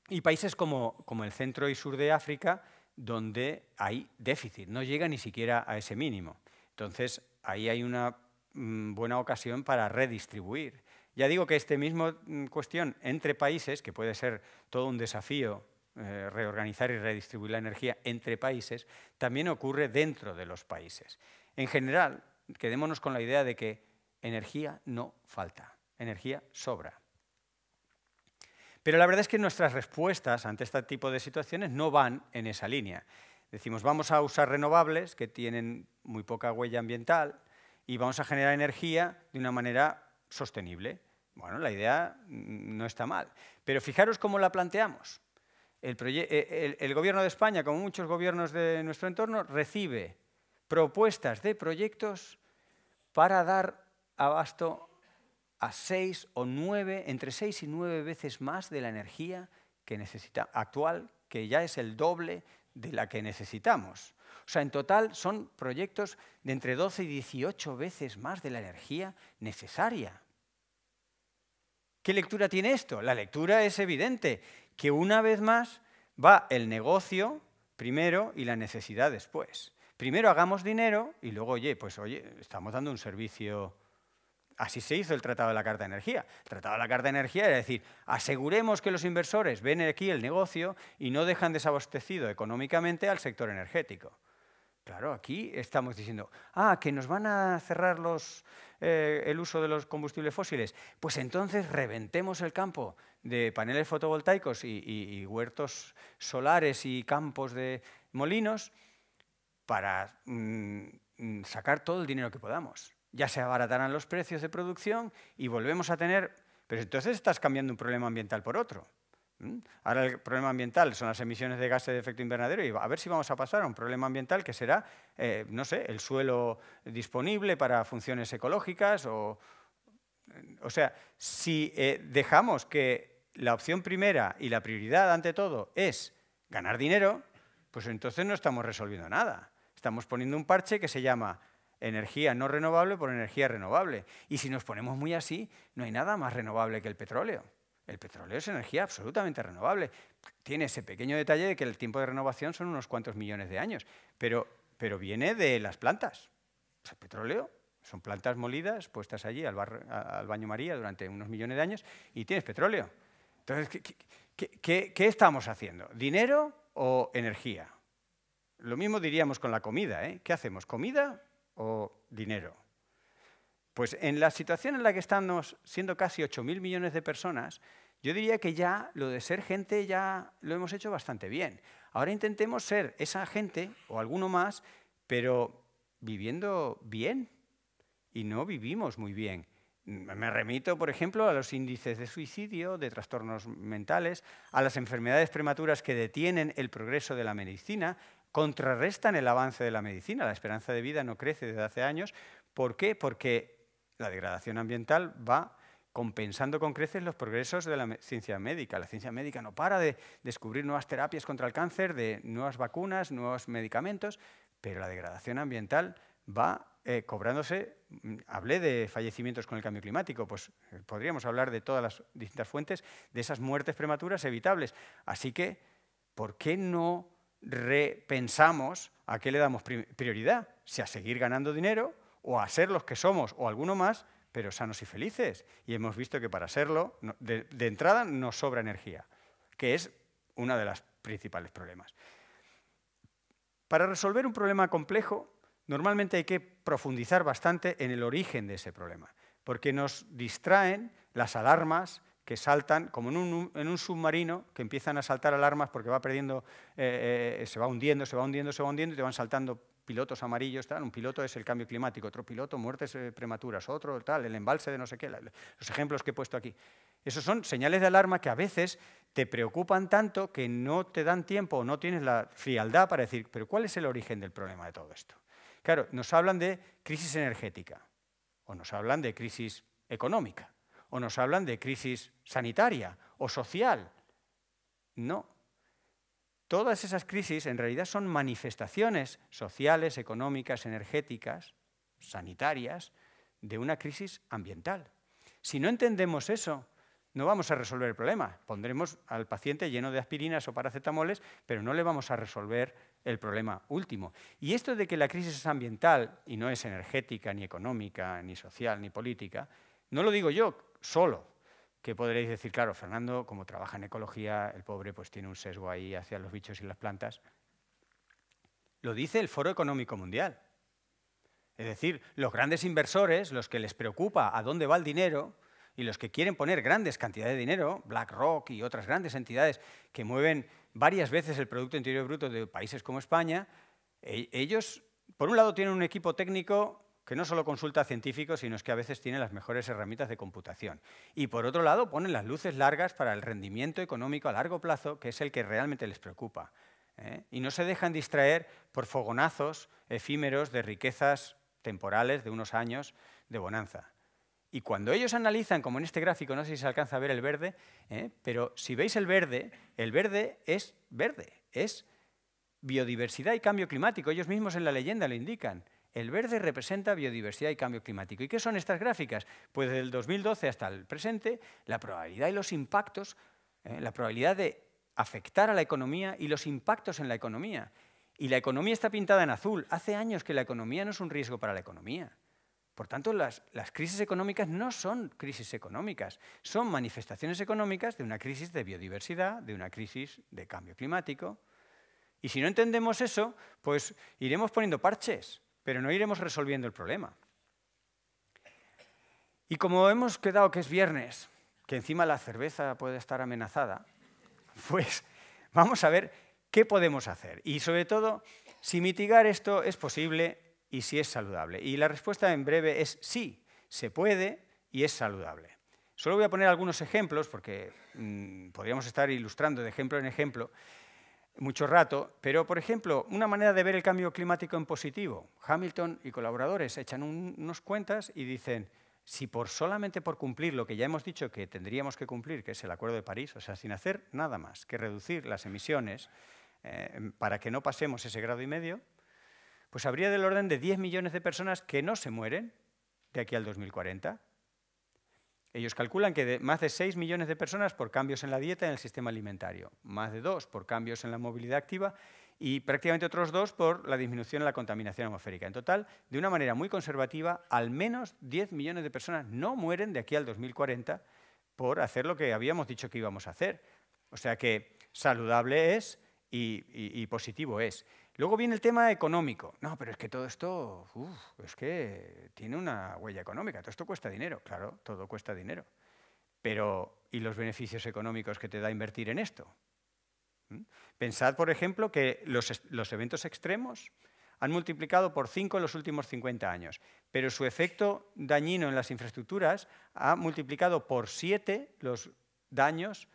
Y países como el centro y sur de África, donde hay déficit, no llega ni siquiera a ese mínimo. Entonces, ahí hay una buena ocasión para redistribuir. Ya digo que esta misma cuestión entre países, que puede ser todo un desafío, reorganizar y redistribuir la energía entre países, también ocurre dentro de los países. En general, quedémonos con la idea de que energía no falta, energía sobra. Pero la verdad es que nuestras respuestas ante este tipo de situaciones no van en esa línea. Decimos, vamos a usar renovables que tienen muy poca huella ambiental y vamos a generar energía de una manera sostenible. Bueno, la idea no está mal, pero fijaros cómo la planteamos. El Gobierno de España, como muchos gobiernos de nuestro entorno, recibe propuestas de proyectos para dar abasto a 6 o 9, entre 6 y 9 veces más de la energía que necesita actual, que ya es el doble de la que necesitamos. O sea, en total son proyectos de entre 12 y 18 veces más de la energía necesaria. ¿Qué lectura tiene esto? La lectura es evidente, que una vez más va el negocio primero y la necesidad después. Primero hagamos dinero y luego, oye, estamos dando un servicio. Así se hizo el Tratado de la Carta de Energía. El Tratado de la Carta de Energía era decir, aseguremos que los inversores ven aquí el negocio y no dejan desabastecido económicamente al sector energético. Claro, aquí estamos diciendo, que nos van a cerrar el uso de los combustibles fósiles. Pues entonces reventemos el campo de paneles fotovoltaicos y huertos solares y campos de molinos para sacar todo el dinero que podamos. Ya se abaratarán los precios de producción y volvemos a tener. Pero entonces estás cambiando un problema ambiental por otro. Ahora el problema ambiental son las emisiones de gases de efecto invernadero y a ver si vamos a pasar a un problema ambiental que será, no sé, el suelo disponible para funciones ecológicas o sea, si dejamos que la opción primera y la prioridad ante todo es ganar dinero, pues entonces no estamos resolviendo nada. Estamos poniendo un parche que se llama energía no renovable por energía renovable. Y si nos ponemos muy así, no hay nada más renovable que el petróleo. El petróleo es energía absolutamente renovable. Tiene ese pequeño detalle de que el tiempo de renovación son unos cuantos millones de años, pero viene de las plantas. El petróleo son plantas molidas, puestas allí al baño María durante unos millones de años y tienes petróleo. Entonces, ¿qué estamos haciendo? ¿Dinero o energía? Lo mismo diríamos con la comida, ¿eh? ¿Qué hacemos? ¿Comida o dinero? Pues en la situación en la que estamos, siendo casi 8.000 millones de personas, yo diría que ya lo de ser gente ya lo hemos hecho bastante bien. Ahora intentemos ser esa gente, o alguno más, pero viviendo bien. Y no vivimos muy bien. Me remito, por ejemplo, a los índices de suicidio, de trastornos mentales, a las enfermedades prematuras que detienen el progreso de la medicina, contrarrestan el avance de la medicina. La esperanza de vida no crece desde hace años. ¿Por qué? Porque la degradación ambiental va compensando con creces los progresos de la ciencia médica. La ciencia médica no para de descubrir nuevas terapias contra el cáncer, de nuevas vacunas, nuevos medicamentos, pero la degradación ambiental va cobrándose. Hablé de fallecimientos con el cambio climático, pues podríamos hablar de todas las distintas fuentes de esas muertes prematuras evitables. Así que, ¿por qué no repensamos a qué le damos prioridad? Si a seguir ganando dinero o a ser los que somos o alguno más, pero sanos y felices. Y hemos visto que para serlo, de entrada, nos sobra energía, que es uno de los principales problemas. Para resolver un problema complejo, normalmente hay que profundizar bastante en el origen de ese problema, porque nos distraen las alarmas que saltan, como en un submarino, que empiezan a saltar alarmas porque va perdiendo, se va hundiendo, y te van saltando pilotos amarillos, tal. Un piloto es el cambio climático, otro piloto, muertes prematuras, otro tal, el embalse de no sé qué, los ejemplos que he puesto aquí. Esos son señales de alarma que a veces te preocupan tanto que no te dan tiempo o no tienes la frialdad para decir, pero ¿cuál es el origen del problema de todo esto? Claro, nos hablan de crisis energética, o nos hablan de crisis económica, o nos hablan de crisis sanitaria o social. No. Todas esas crisis en realidad son manifestaciones sociales, económicas, energéticas, sanitarias, de una crisis ambiental. Si no entendemos eso, no vamos a resolver el problema. Pondremos al paciente lleno de aspirinas o paracetamoles, pero no le vamos a resolver el problema último. Y esto de que la crisis es ambiental y no es energética, ni económica, ni social, ni política, no lo digo yo solo, que podréis decir, claro, Fernando, como trabaja en ecología, el pobre pues tiene un sesgo ahí hacia los bichos y las plantas. Lo dice el Foro Económico Mundial. Es decir, los grandes inversores, los que les preocupa a dónde va el dinero y los que quieren poner grandes cantidades de dinero, BlackRock y otras grandes entidades que mueven varias veces el Producto Interior Bruto de países como España, ellos, por un lado, tienen un equipo técnico que no solo consulta a científicos, sino que a veces tiene las mejores herramientas de computación. Y por otro lado, ponen las luces largas para el rendimiento económico a largo plazo, que es el que realmente les preocupa. Y no se dejan distraer por fogonazos efímeros de riquezas temporales de unos años de bonanza. Y cuando ellos analizan, como en este gráfico, no sé si se alcanza a ver el verde, pero si veis el verde es biodiversidad y cambio climático. Ellos mismos en la leyenda lo indican. El verde representa biodiversidad y cambio climático. ¿Y qué son estas gráficas? Pues desde el 2012 hasta el presente, la probabilidad y los impactos, la probabilidad de afectar a la economía y los impactos en la economía. Y la economía está pintada en azul. Hace años que la economía no es un riesgo para la economía. Por tanto, las crisis económicas no son crisis económicas, son manifestaciones económicas de una crisis de biodiversidad, de una crisis de cambio climático. Y si no entendemos eso, pues iremos poniendo parches, pero no iremos resolviendo el problema. Y como hemos quedado que es viernes, que encima la cerveza puede estar amenazada, pues vamos a ver qué podemos hacer. Y sobre todo, si mitigar esto es posible y si es saludable. Y la respuesta en breve es sí, se puede y es saludable. Solo voy a poner algunos ejemplos, porque podríamos estar ilustrando de ejemplo en ejemplo mucho rato, pero, por ejemplo, una manera de ver el cambio climático en positivo. Hamilton y colaboradores echan unos cuentas y dicen, si solamente por cumplir lo que ya hemos dicho que tendríamos que cumplir, que es el Acuerdo de París, o sea, sin hacer nada más que reducir las emisiones para que no pasemos ese 1,5 grados, pues habría del orden de 10 millones de personas que no se mueren de aquí al 2040. Ellos calculan que más de 6 millones de personas por cambios en la dieta y en el sistema alimentario, más de 2 por cambios en la movilidad activa y prácticamente otros 2 por la disminución en la contaminación atmosférica. En total, de una manera muy conservativa, al menos 10 millones de personas no mueren de aquí al 2040 por hacer lo que habíamos dicho que íbamos a hacer. O sea que saludable es y positivo es. Luego viene el tema económico. No, pero es que todo esto, es que tiene una huella económica, todo esto cuesta dinero. Claro, todo cuesta dinero. Pero, ¿y los beneficios económicos que te da invertir en esto? Pensad, por ejemplo, que los eventos extremos han multiplicado por 5 en los últimos 50 años, pero su efecto dañino en las infraestructuras ha multiplicado por 7 los daños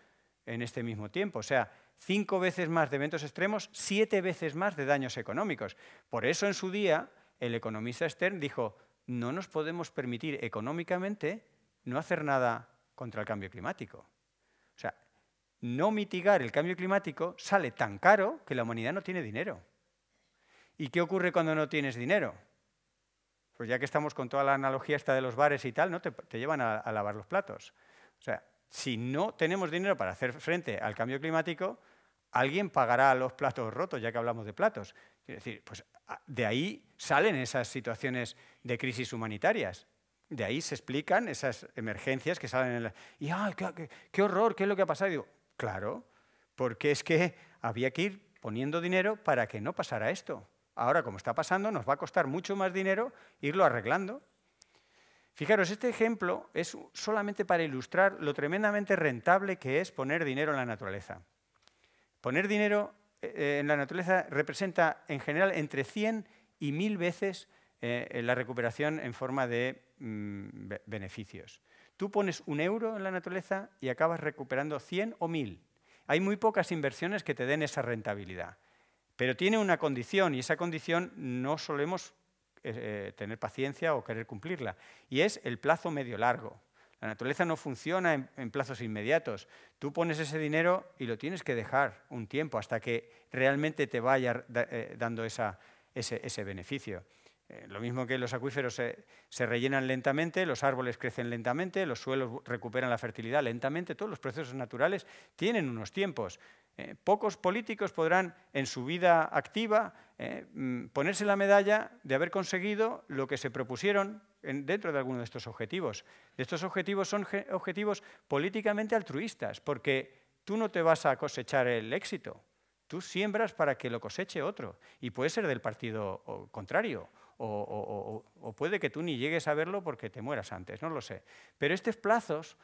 en este mismo tiempo. O sea, 5 veces más de eventos extremos, 7 veces más de daños económicos. Por eso, en su día, el economista Stern dijo, no nos podemos permitir económicamente no hacer nada contra el cambio climático. O sea, no mitigar el cambio climático sale tan caro que la humanidad no tiene dinero. ¿Y qué ocurre cuando no tienes dinero? Pues ya que estamos con toda la analogía esta de los bares y tal, ¿no? te llevan a lavar los platos. O sea, si no tenemos dinero para hacer frente al cambio climático, alguien pagará los platos rotos, ya que hablamos de platos. Es decir, pues de ahí salen esas situaciones de crisis humanitarias. De ahí se explican esas emergencias que salen en la... Y qué horror, ¿qué es lo que ha pasado? Y digo, claro, porque es que había que ir poniendo dinero para que no pasara esto. Ahora, como está pasando, nos va a costar mucho más dinero irlo arreglando. Fijaros, este ejemplo es solamente para ilustrar lo tremendamente rentable que es poner dinero en la naturaleza. Poner dinero en la naturaleza representa, en general, entre 100 y 1000 veces la recuperación en forma de beneficios. Tú pones 1 euro en la naturaleza y acabas recuperando 100 o 1000. Hay muy pocas inversiones que te den esa rentabilidad. Pero tiene una condición, y esa condición no solemos tener paciencia o querer cumplirla, y es el plazo medio-largo. La naturaleza no funciona en plazos inmediatos. Tú pones ese dinero y lo tienes que dejar un tiempo hasta que realmente te vaya dando ese beneficio. Lo mismo que los acuíferos se rellenan lentamente, los árboles crecen lentamente, los suelos recuperan la fertilidad lentamente, todos los procesos naturales tienen unos tiempos. Pocos políticos podrán, en su vida activa, ponerse la medalla de haber conseguido lo que se propusieron dentro de alguno de estos objetivos. Estos objetivos son objetivos políticamente altruistas, porque tú no te vas a cosechar el éxito, tú siembras para que lo coseche otro, y puede ser del partido contrario, o puede que tú ni llegues a verlo porque te mueras antes, no lo sé. Pero estos plazos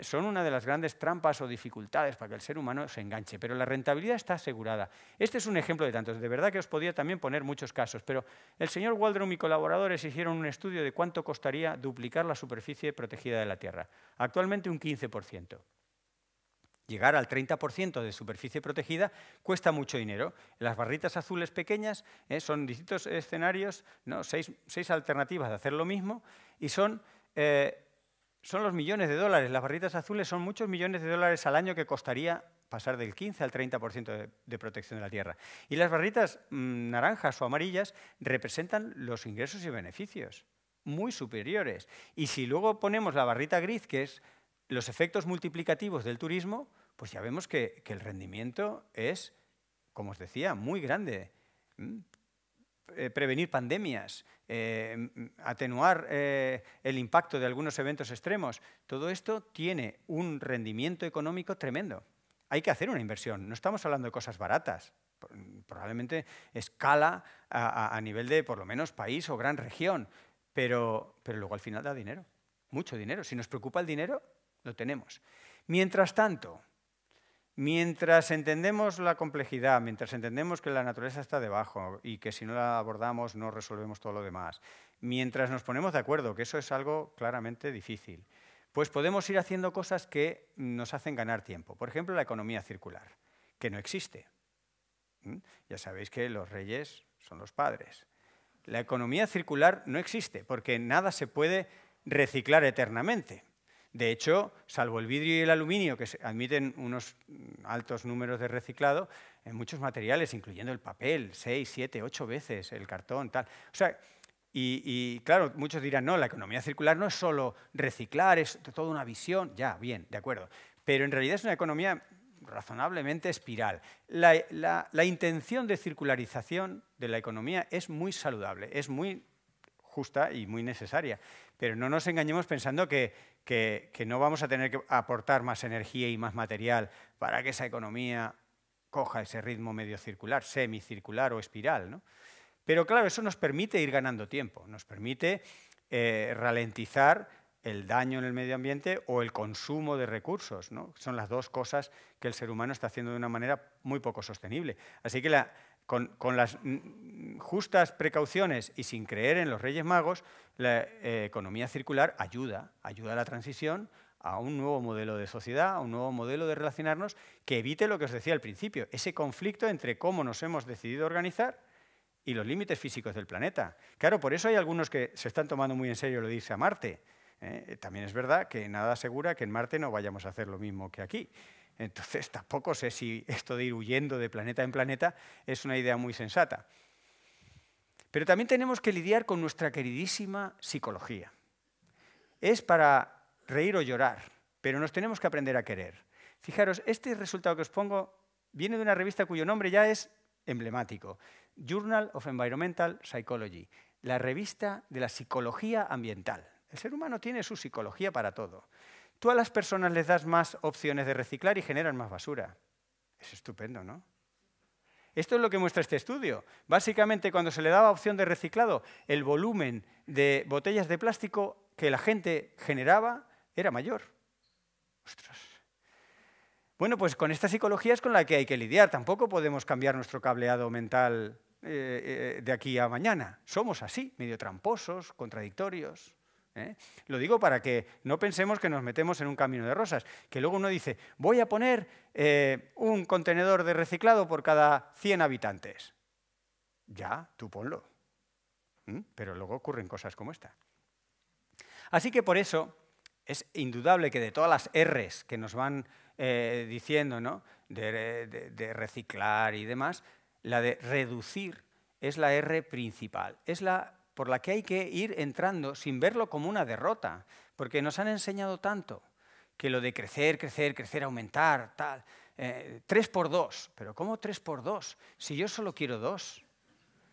son una de las grandes trampas o dificultades para que el ser humano se enganche, pero la rentabilidad está asegurada. Este es un ejemplo de tantos. De verdad que os podía también poner muchos casos, pero el señor Waldron y colaboradores hicieron un estudio de cuánto costaría duplicar la superficie protegida de la Tierra. Actualmente un 15%. Llegar al 30% de superficie protegida cuesta mucho dinero. Las barritas azules pequeñas son distintos escenarios, ¿no? seis alternativas de hacer lo mismo, y son los millones de dólares. Las barritas azules son muchos millones de dólares al año que costaría pasar del 15 al 30% de protección de la tierra. Y las barritas naranjas o amarillas representan los ingresos y beneficios muy superiores. Y si luego ponemos la barrita gris, que es los efectos multiplicativos del turismo, pues ya vemos que el rendimiento es, como os decía, muy grande. Prevenir pandemias, atenuar el impacto de algunos eventos extremos, todo esto tiene un rendimiento económico tremendo. Hay que hacer una inversión, no estamos hablando de cosas baratas, probablemente escala a nivel de, por lo menos, país o gran región, pero luego al final da dinero, mucho dinero. Si nos preocupa el dinero, lo tenemos. Mientras tanto, mientras entendemos la complejidad, mientras entendemos que la naturaleza está debajo y que si no la abordamos no resolvemos todo lo demás, mientras nos ponemos de acuerdo, que eso es algo claramente difícil, pues podemos ir haciendo cosas que nos hacen ganar tiempo. Por ejemplo, la economía circular, que no existe. Ya sabéis que los reyes son los padres. La economía circular no existe porque nada se puede reciclar eternamente. De hecho, salvo el vidrio y el aluminio, que admiten unos altos números de reciclado, en muchos materiales, incluyendo el papel, 6, 7, 8 veces, el cartón, tal. O sea, y claro, muchos dirán, no, la economía circular no es solo reciclar, es toda una visión. Ya, bien, de acuerdo. Pero en realidad es una economía razonablemente espiral. La intención de circularización de la economía es muy saludable, es muy justa y muy necesaria. Pero no nos engañemos pensando que no vamos a tener que aportar más energía y más material para que esa economía coja ese ritmo medio circular, semicircular o espiral, ¿no? Pero claro, eso nos permite ir ganando tiempo, nos permite ralentizar el daño en el medio ambiente o el consumo de recursos, ¿no? Son las dos cosas que el ser humano está haciendo de una manera muy poco sostenible. Así que con las justas precauciones y sin creer en los Reyes Magos, la economía circular ayuda a la transición a un nuevo modelo de sociedad, a un nuevo modelo de relacionarnos que evite lo que os decía al principio, ese conflicto entre cómo nos hemos decidido organizar y los límites físicos del planeta. Claro, por eso hay algunos que se están tomando muy en serio lo de irse a Marte. También es verdad que nada asegura que en Marte no vayamos a hacer lo mismo que aquí. Entonces, tampoco sé si esto de ir huyendo de planeta en planeta es una idea muy sensata. Pero también tenemos que lidiar con nuestra queridísima psicología. Es para reír o llorar, pero nos tenemos que aprender a querer. Fijaros, este resultado que os pongo viene de una revista cuyo nombre ya es emblemático. Journal of Environmental Psychology, la revista de la psicología ambiental. El ser humano tiene su psicología para todo. Tú a las personas les das más opciones de reciclar y generan más basura. Es estupendo, ¿no? Esto es lo que muestra este estudio. Básicamente, cuando se le daba opción de reciclado, el volumen de botellas de plástico que la gente generaba era mayor. ¡Ostras! Bueno, pues con esta psicología es con la que hay que lidiar. Tampoco podemos cambiar nuestro cableado mental de aquí a mañana. Somos así, medio tramposos, contradictorios. Lo digo para que no pensemos que nos metemos en un camino de rosas, que luego uno dice, voy a poner un contenedor de reciclado por cada 100 habitantes. Ya, tú ponlo. Pero luego ocurren cosas como esta. Así que por eso es indudable que de todas las R's que nos van diciendo, ¿no? de reciclar y demás, la de reducir es la R principal, es la por la que hay que ir entrando sin verlo como una derrota, porque nos han enseñado tanto que lo de crecer, crecer, crecer, aumentar, tal, 3 por 2, pero ¿cómo 3 por 2? Si yo solo quiero 2.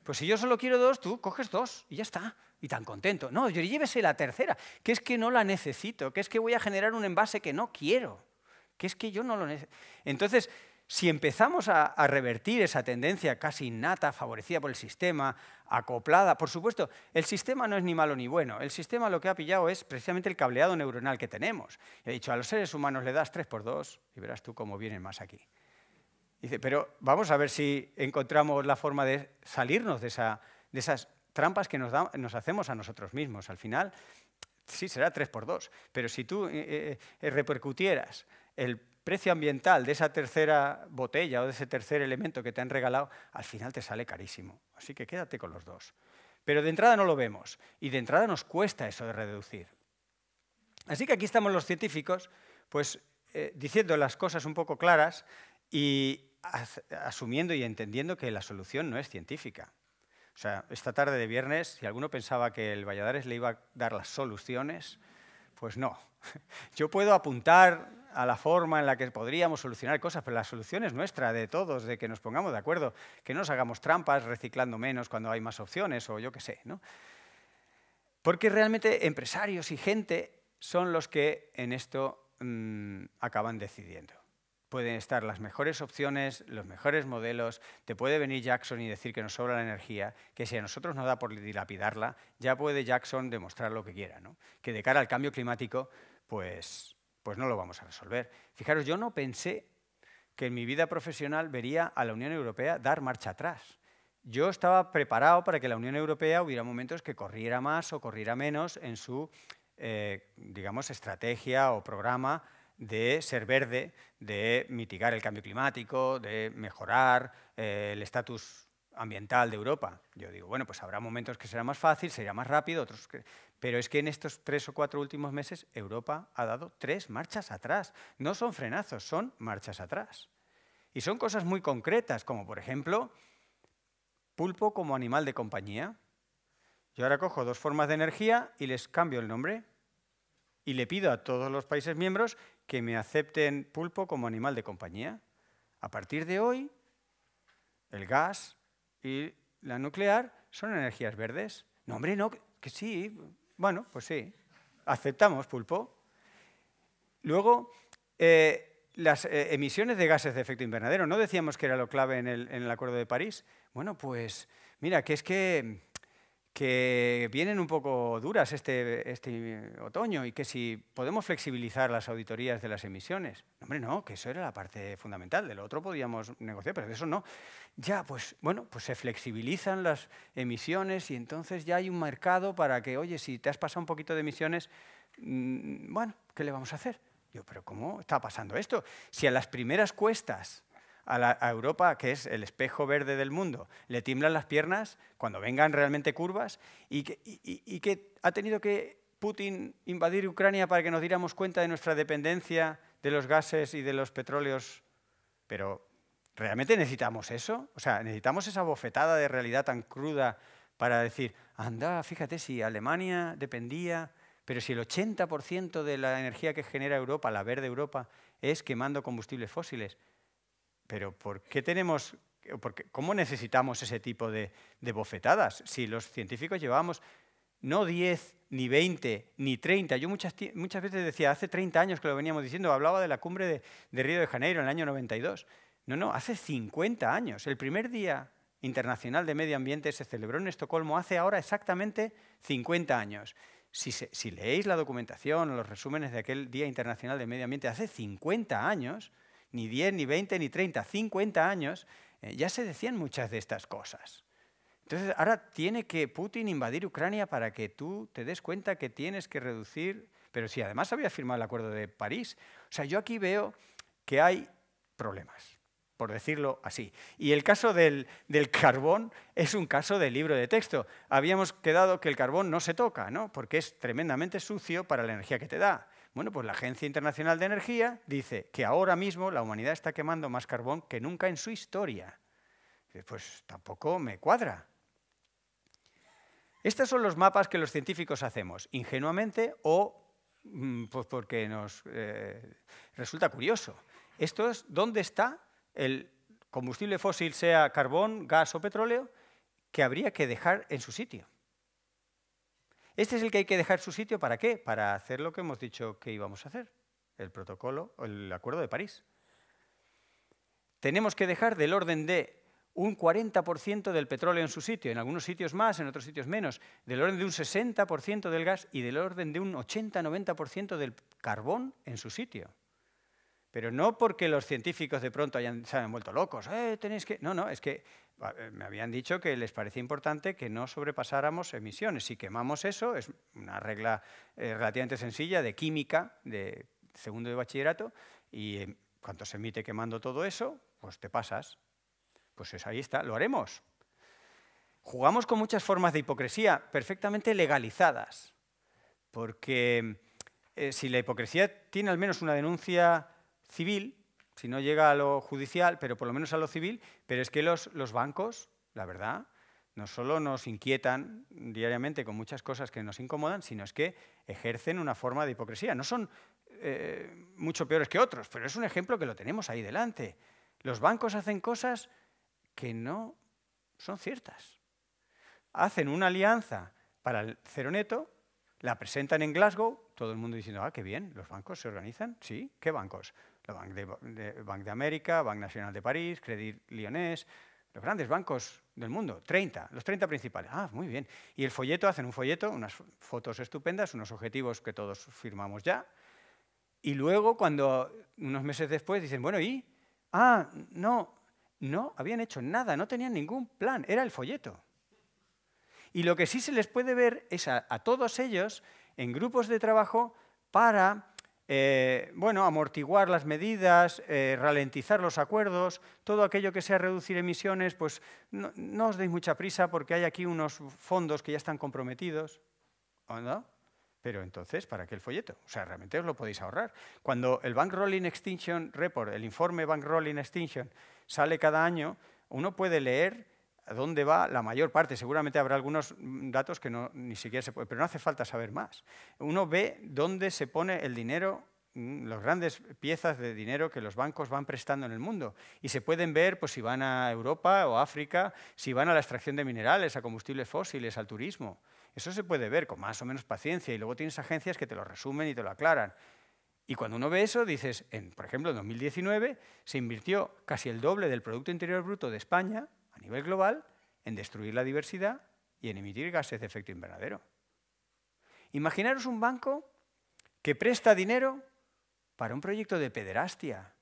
Pues si yo solo quiero 2, tú coges 2 y ya está, y tan contento. No, yo llévese la tercera, que es que no la necesito, que es que voy a generar un envase que no quiero, que es que yo no lo necesito. Entonces, si empezamos a revertir esa tendencia casi innata, favorecida por el sistema, acoplada, por supuesto, el sistema no es ni malo ni bueno, el sistema lo que ha pillado es precisamente el cableado neuronal que tenemos. He dicho, a los seres humanos le das 3 por 2 y verás tú cómo vienen más aquí. Dice, pero vamos a ver si encontramos la forma de salirnos de esas trampas que nos hacemos a nosotros mismos. Al final, sí, será 3 por 2, pero si tú repercutieras el precio ambiental de esa tercera botella o de ese tercer elemento que te han regalado, al final te sale carísimo. Así que quédate con los 2. Pero de entrada no lo vemos y de entrada nos cuesta eso de reducir. Así que aquí estamos los científicos, pues diciendo las cosas un poco claras y asumiendo y entendiendo que la solución no es científica. O sea, esta tarde de viernes, si alguno pensaba que el Valladares le iba a dar las soluciones, pues no. Yo puedo apuntar a la forma en la que podríamos solucionar cosas, pero la solución es nuestra, de todos, de que nos pongamos de acuerdo, que no nos hagamos trampas reciclando menos cuando hay más opciones o yo qué sé, ¿no? Porque realmente empresarios y gente son los que en esto acaban decidiendo. Pueden estar las mejores opciones, los mejores modelos, te puede venir Jackson y decir que nos sobra la energía, que si a nosotros nos da por dilapidarla, ya puede Jackson demostrar lo que quiera, ¿no? Que de cara al cambio climático, pues no lo vamos a resolver. Fijaros, yo no pensé que en mi vida profesional vería a la Unión Europea dar marcha atrás. Yo estaba preparado para que la Unión Europea hubiera momentos que corriera más o corriera menos en su, digamos, estrategia o programa de ser verde, de mitigar el cambio climático, de mejorar el estatus ambiental de Europa. Yo digo, bueno, pues habrá momentos que será más fácil, será más rápido, otros que... Pero es que en estos 3 o 4 últimos meses Europa ha dado 3 marchas atrás. No son frenazos, son marchas atrás. Y son cosas muy concretas, como por ejemplo, pulpo como animal de compañía. Yo ahora cojo 2 formas de energía y les cambio el nombre. Y le pido a todos los países miembros que me acepten pulpo como animal de compañía. A partir de hoy, el gas y la nuclear son energías verdes. No, hombre, no, que sí. Bueno, pues sí. Aceptamos pulpo. Luego, las emisiones de gases de efecto invernadero, ¿no decíamos que era lo clave en el Acuerdo de París? Bueno, pues mira, que es que vienen un poco duras este otoño y que si podemos flexibilizar las auditorías de las emisiones. Hombre, no, que eso era la parte fundamental, de lo otro podíamos negociar, pero de eso no. Ya, pues bueno, pues se flexibilizan las emisiones y entonces ya hay un mercado para que, oye, si te has pasado un poquito de emisiones, bueno, ¿qué le vamos a hacer? Yo, pero ¿cómo está pasando esto? Si a las primeras cuestas a Europa, que es el espejo verde del mundo, le tiemblan las piernas cuando vengan realmente curvas y que ha tenido que Putin invadir Ucrania para que nos diéramos cuenta de nuestra dependencia de los gases y de los petróleos. Pero, ¿realmente necesitamos eso? O sea, ¿necesitamos esa bofetada de realidad tan cruda para decir, anda, fíjate, si Alemania dependía, pero si el 80% de la energía que genera Europa, la verde Europa, es quemando combustibles fósiles? Pero ¿por qué cómo necesitamos ese tipo de bofetadas? Si los científicos llevábamos no 10, ni 20, ni 30. Yo muchas veces decía, hace 30 años que lo veníamos diciendo, hablaba de la cumbre de Río de Janeiro en el año 92. No, hace 50 años. El primer Día Internacional de Medio Ambiente se celebró en Estocolmo hace ahora exactamente 50 años. Si leéis la documentación o los resúmenes de aquel Día Internacional de Medio Ambiente hace 50 años, ni 10, ni 20, ni 30, 50 años, ya se decían muchas de estas cosas. Entonces, ahora tiene que Putin invadir Ucrania para que tú te des cuenta que tienes que reducir, pero si además había firmado el Acuerdo de París. O sea, yo aquí veo que hay problemas, por decirlo así. Y el caso del carbón es un caso de libro de texto. Habíamos quedado que el carbón no se toca, ¿no? Porque es tremendamente sucio para la energía que te da. Bueno, pues la Agencia Internacional de Energía dice que ahora mismo la humanidad está quemando más carbón que nunca en su historia. Pues tampoco me cuadra. Estos son los mapas que los científicos hacemos, ingenuamente o pues porque nos resulta curioso. Esto es dónde está el combustible fósil, sea carbón, gas o petróleo, que habría que dejar en su sitio. Este es el que hay que dejar en su sitio, ¿para qué? Para hacer lo que hemos dicho que íbamos a hacer, el protocolo, el Acuerdo de París. Tenemos que dejar del orden de un 40% del petróleo en su sitio, en algunos sitios más, en otros sitios menos, del orden de un 60% del gas y del orden de un 80-90% del carbón en su sitio. Pero no porque los científicos de pronto se hayan vuelto locos, tenéis que... No, es que me habían dicho que les parecía importante que no sobrepasáramos emisiones. Si quemamos eso, es una regla relativamente sencilla de química, de segundo de bachillerato, y cuando se emite quemando todo eso, pues te pasas. Pues ahí está, lo haremos. Jugamos con muchas formas de hipocresía perfectamente legalizadas, porque si la hipocresía tiene al menos una denuncia civil, si no llega a lo judicial, pero por lo menos a lo civil, pero es que los bancos, la verdad, no solo nos inquietan diariamente con muchas cosas que nos incomodan, sino es que ejercen una forma de hipocresía. No son mucho peores que otros, pero es un ejemplo que lo tenemos ahí delante. Los bancos hacen cosas que no son ciertas. Hacen una alianza para el cero neto, la presentan en Glasgow, todo el mundo diciendo, qué bien, ¿los bancos se organizan? Sí, ¿qué bancos? El Banc de América, Banc Nacional de París, Crédit Lyonnais, los grandes bancos del mundo, 30, los 30 principales. Muy bien. Y el folleto, hacen un folleto, unas fotos estupendas, unos objetivos que todos firmamos ya. Y luego, unos meses después, dicen, bueno, ¿y? No habían hecho nada, no tenían ningún plan, era el folleto. Y lo que sí se les puede ver es a todos ellos en grupos de trabajo para amortiguar las medidas, ralentizar los acuerdos, todo aquello que sea reducir emisiones, pues no os deis mucha prisa porque hay aquí unos fondos que ya están comprometidos. ¿O no? Pero entonces, ¿para qué el folleto? O sea, realmente os lo podéis ahorrar. Cuando el Bank Rolling Extinction Report, el informe Bank Rolling Extinction, sale cada año, uno puede leer a dónde va la mayor parte. Seguramente habrá algunos datos que ni siquiera se puede, pero no hace falta saber más. Uno ve dónde se pone el dinero, las grandes piezas de dinero que los bancos van prestando en el mundo. Y se pueden ver pues, si van a Europa o África, si van a la extracción de minerales, a combustibles fósiles, al turismo. Eso se puede ver con más o menos paciencia y luego tienes agencias que te lo resumen y te lo aclaran. Y cuando uno ve eso, dices, por ejemplo, en 2019 se invirtió casi el doble del Producto Interior Bruto de España, a nivel global, en destruir la diversidad y en emitir gases de efecto invernadero. Imaginaros un banco que presta dinero para un proyecto de pederastia,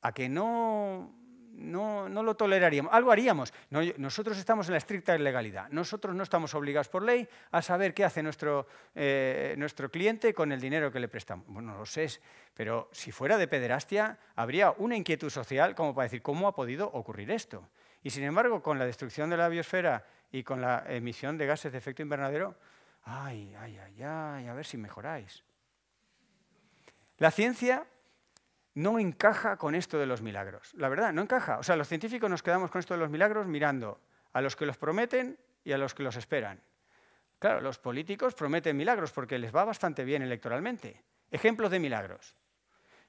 a que no lo toleraríamos. Algo haríamos. Nosotros estamos en la estricta legalidad. Nosotros no estamos obligados por ley a saber qué hace nuestro cliente con el dinero que le prestamos. Bueno, no lo sé, pero si fuera de pederastia, habría una inquietud social como para decir, ¿cómo ha podido ocurrir esto? Y sin embargo, con la destrucción de la biosfera y con la emisión de gases de efecto invernadero, ay, a ver si mejoráis. La ciencia no encaja con esto de los milagros. La verdad, no encaja. O sea, los científicos nos quedamos con esto de los milagros mirando a los que los prometen y a los que los esperan. Claro, los políticos prometen milagros porque les va bastante bien electoralmente. Ejemplos de milagros.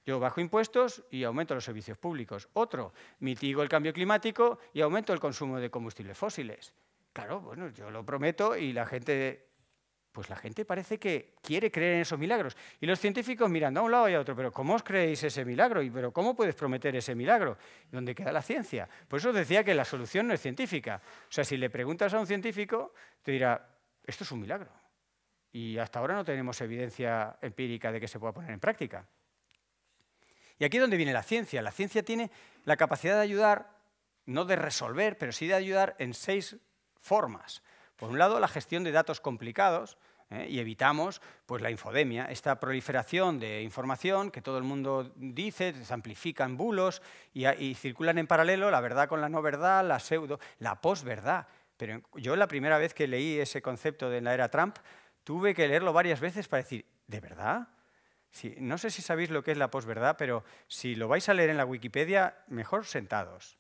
Yo bajo impuestos y aumento los servicios públicos. Otro, mitigo el cambio climático y aumento el consumo de combustibles fósiles. Claro, bueno, yo lo prometo y la gente parece que quiere creer en esos milagros. Y los científicos mirando a un lado y a otro, pero ¿cómo os creéis ese milagro? ¿Pero cómo puedes prometer ese milagro? ¿Dónde queda la ciencia? Por eso os decía que la solución no es científica. O sea, si le preguntas a un científico, te dirá, esto es un milagro. Y hasta ahora no tenemos evidencia empírica de que se pueda poner en práctica. Y aquí es donde viene la ciencia. La ciencia tiene la capacidad de ayudar, no de resolver, pero sí de ayudar en 6 formas. Por un lado, la gestión de datos complicados, y evitamos pues, la infodemia, esta proliferación de información que todo el mundo dice, se amplifican bulos y circulan en paralelo la verdad con la no verdad, la pseudo, la posverdad. Pero yo la primera vez que leí ese concepto de la era Trump, tuve que leerlo varias veces para decir, ¿de verdad? Sí, no sé si sabéis lo que es la posverdad, pero si lo vais a leer en la Wikipedia, mejor sentados.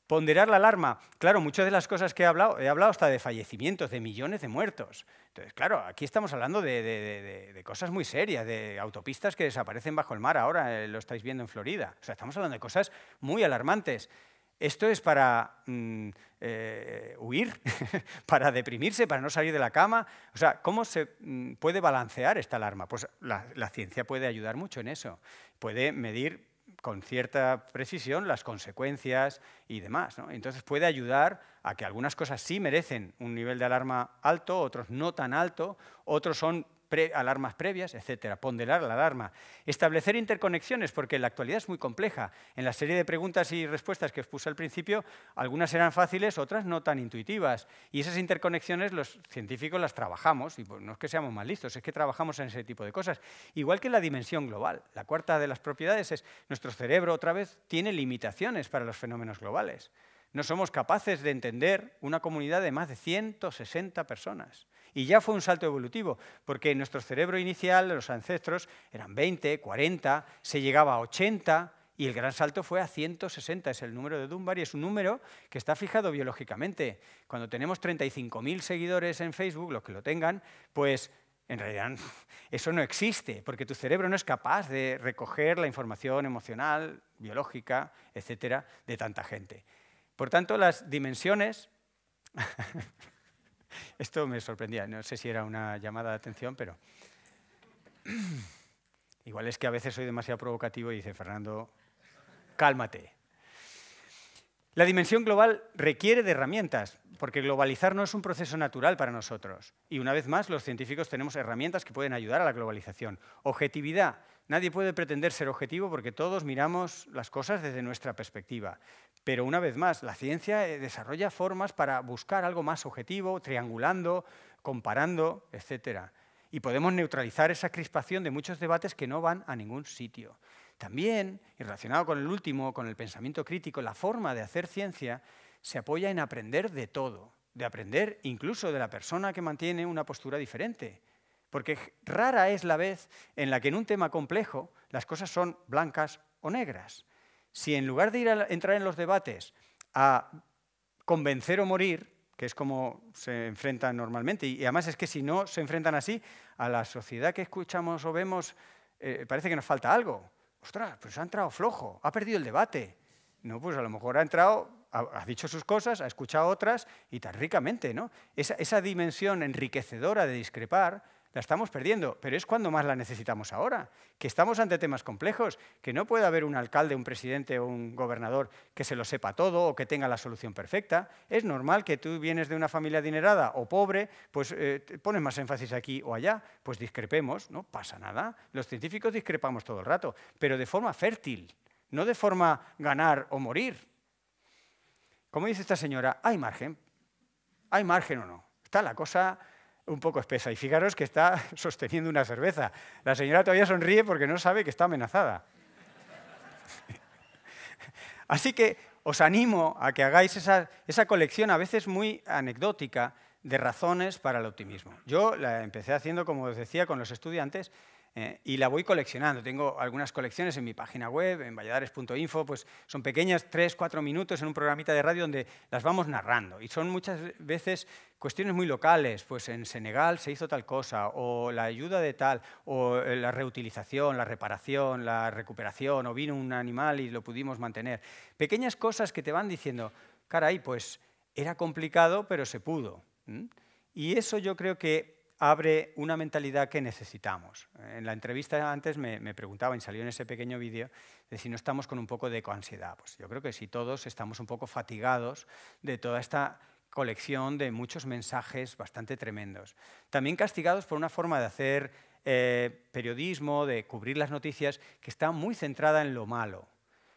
Ponderar la alarma. Claro, muchas de las cosas que he hablado hasta de fallecimientos, de millones de muertos. Entonces, claro, aquí estamos hablando de cosas muy serias, de autopistas que desaparecen bajo el mar ahora, lo estáis viendo en Florida. O sea, estamos hablando de cosas muy alarmantes. Esto es para huir, para deprimirse, para no salir de la cama. O sea, ¿cómo se puede balancear esta alarma? Pues la ciencia puede ayudar mucho en eso. Puede medir con cierta precisión las consecuencias y demás, ¿no? Entonces puede ayudar a que algunas cosas sí merecen un nivel de alarma alto, otros no tan alto, otros son alarmas previas, etcétera. Ponderar la alarma. Establecer interconexiones, porque en la actualidad es muy compleja. En la serie de preguntas y respuestas que os puse al principio, algunas eran fáciles, otras no tan intuitivas. Y esas interconexiones los científicos las trabajamos, y pues no es que seamos más listos, es que trabajamos en ese tipo de cosas. Igual que la dimensión global. La cuarta de las propiedades es nuestro cerebro, otra vez, tiene limitaciones para los fenómenos globales. No somos capaces de entender una comunidad de más de 160 personas. Y ya fue un salto evolutivo, porque nuestro cerebro inicial, los ancestros, eran 20, 40, se llegaba a 80, y el gran salto fue a 160, es el número de Dunbar, y es un número que está fijado biológicamente. Cuando tenemos 35.000 seguidores en Facebook, los que lo tengan, pues en realidad eso no existe, porque tu cerebro no es capaz de recoger la información emocional, biológica, etcétera, de tanta gente. Por tanto, las dimensiones... Esto me sorprendía, no sé si era una llamada de atención, pero... Igual es que a veces soy demasiado provocativo y dice, Fernando, cálmate. La dimensión global requiere de herramientas, porque globalizar no es un proceso natural para nosotros. Y una vez más, los científicos tenemos herramientas que pueden ayudar a la globalización. Objetividad. Nadie puede pretender ser objetivo porque todos miramos las cosas desde nuestra perspectiva. Pero una vez más, la ciencia desarrolla formas para buscar algo más objetivo, triangulando, comparando, etc. Y podemos neutralizar esa crispación de muchos debates que no van a ningún sitio. También, y relacionado con el último, con el pensamiento crítico, la forma de hacer ciencia se apoya en aprender de todo, de aprender incluso de la persona que mantiene una postura diferente. Porque rara es la vez en la que en un tema complejo las cosas son blancas o negras. Si en lugar de entrar en los debates a convencer o morir, que es como se enfrentan normalmente, y además es que si no se enfrentan así, a la sociedad que escuchamos o vemos parece que nos falta algo. Ostras, pues ha entrado flojo, ha perdido el debate. No, pues a lo mejor ha entrado, ha dicho sus cosas, ha escuchado otras y tan ricamente, ¿no? Esa dimensión enriquecedora de discrepar la estamos perdiendo, pero es cuando más la necesitamos ahora, que estamos ante temas complejos, que no puede haber un alcalde, un presidente o un gobernador que se lo sepa todo o que tenga la solución perfecta. Es normal que tú vienes de una familia adinerada o pobre, pues pones más énfasis aquí o allá, pues discrepemos, no pasa nada. Los científicos discrepamos todo el rato, pero de forma fértil, no de forma ganar o morir. Como dice esta señora, ¿hay margen? ¿Hay margen o no? Está la cosa un poco espesa. Y fijaros que está sosteniendo una cerveza. La señora todavía sonríe porque no sabe que está amenazada. Así que os animo a que hagáis esa colección, a veces muy anecdótica, de razones para el optimismo. Yo la empecé haciendo, como os decía, con los estudiantes, y la voy coleccionando. Tengo algunas colecciones en mi página web, en valladares.info, pues son pequeñas, 3-4 minutos en un programita de radio donde las vamos narrando. Y son muchas veces cuestiones muy locales, pues en Senegal se hizo tal cosa, o la ayuda de tal, o la reutilización, la reparación, la recuperación, o vino un animal y lo pudimos mantener. Pequeñas cosas que te van diciendo, caray, pues era complicado, pero se pudo. Y eso yo creo que abre una mentalidad que necesitamos. En la entrevista antes me preguntaban, y salió en ese pequeño vídeo, de si no estamos con un poco de ecoansiedad. Pues yo creo que sí, todos estamos un poco fatigados de toda esta colección de muchos mensajes bastante tremendos. También castigados por una forma de hacer periodismo, de cubrir las noticias, que está muy centrada en lo malo.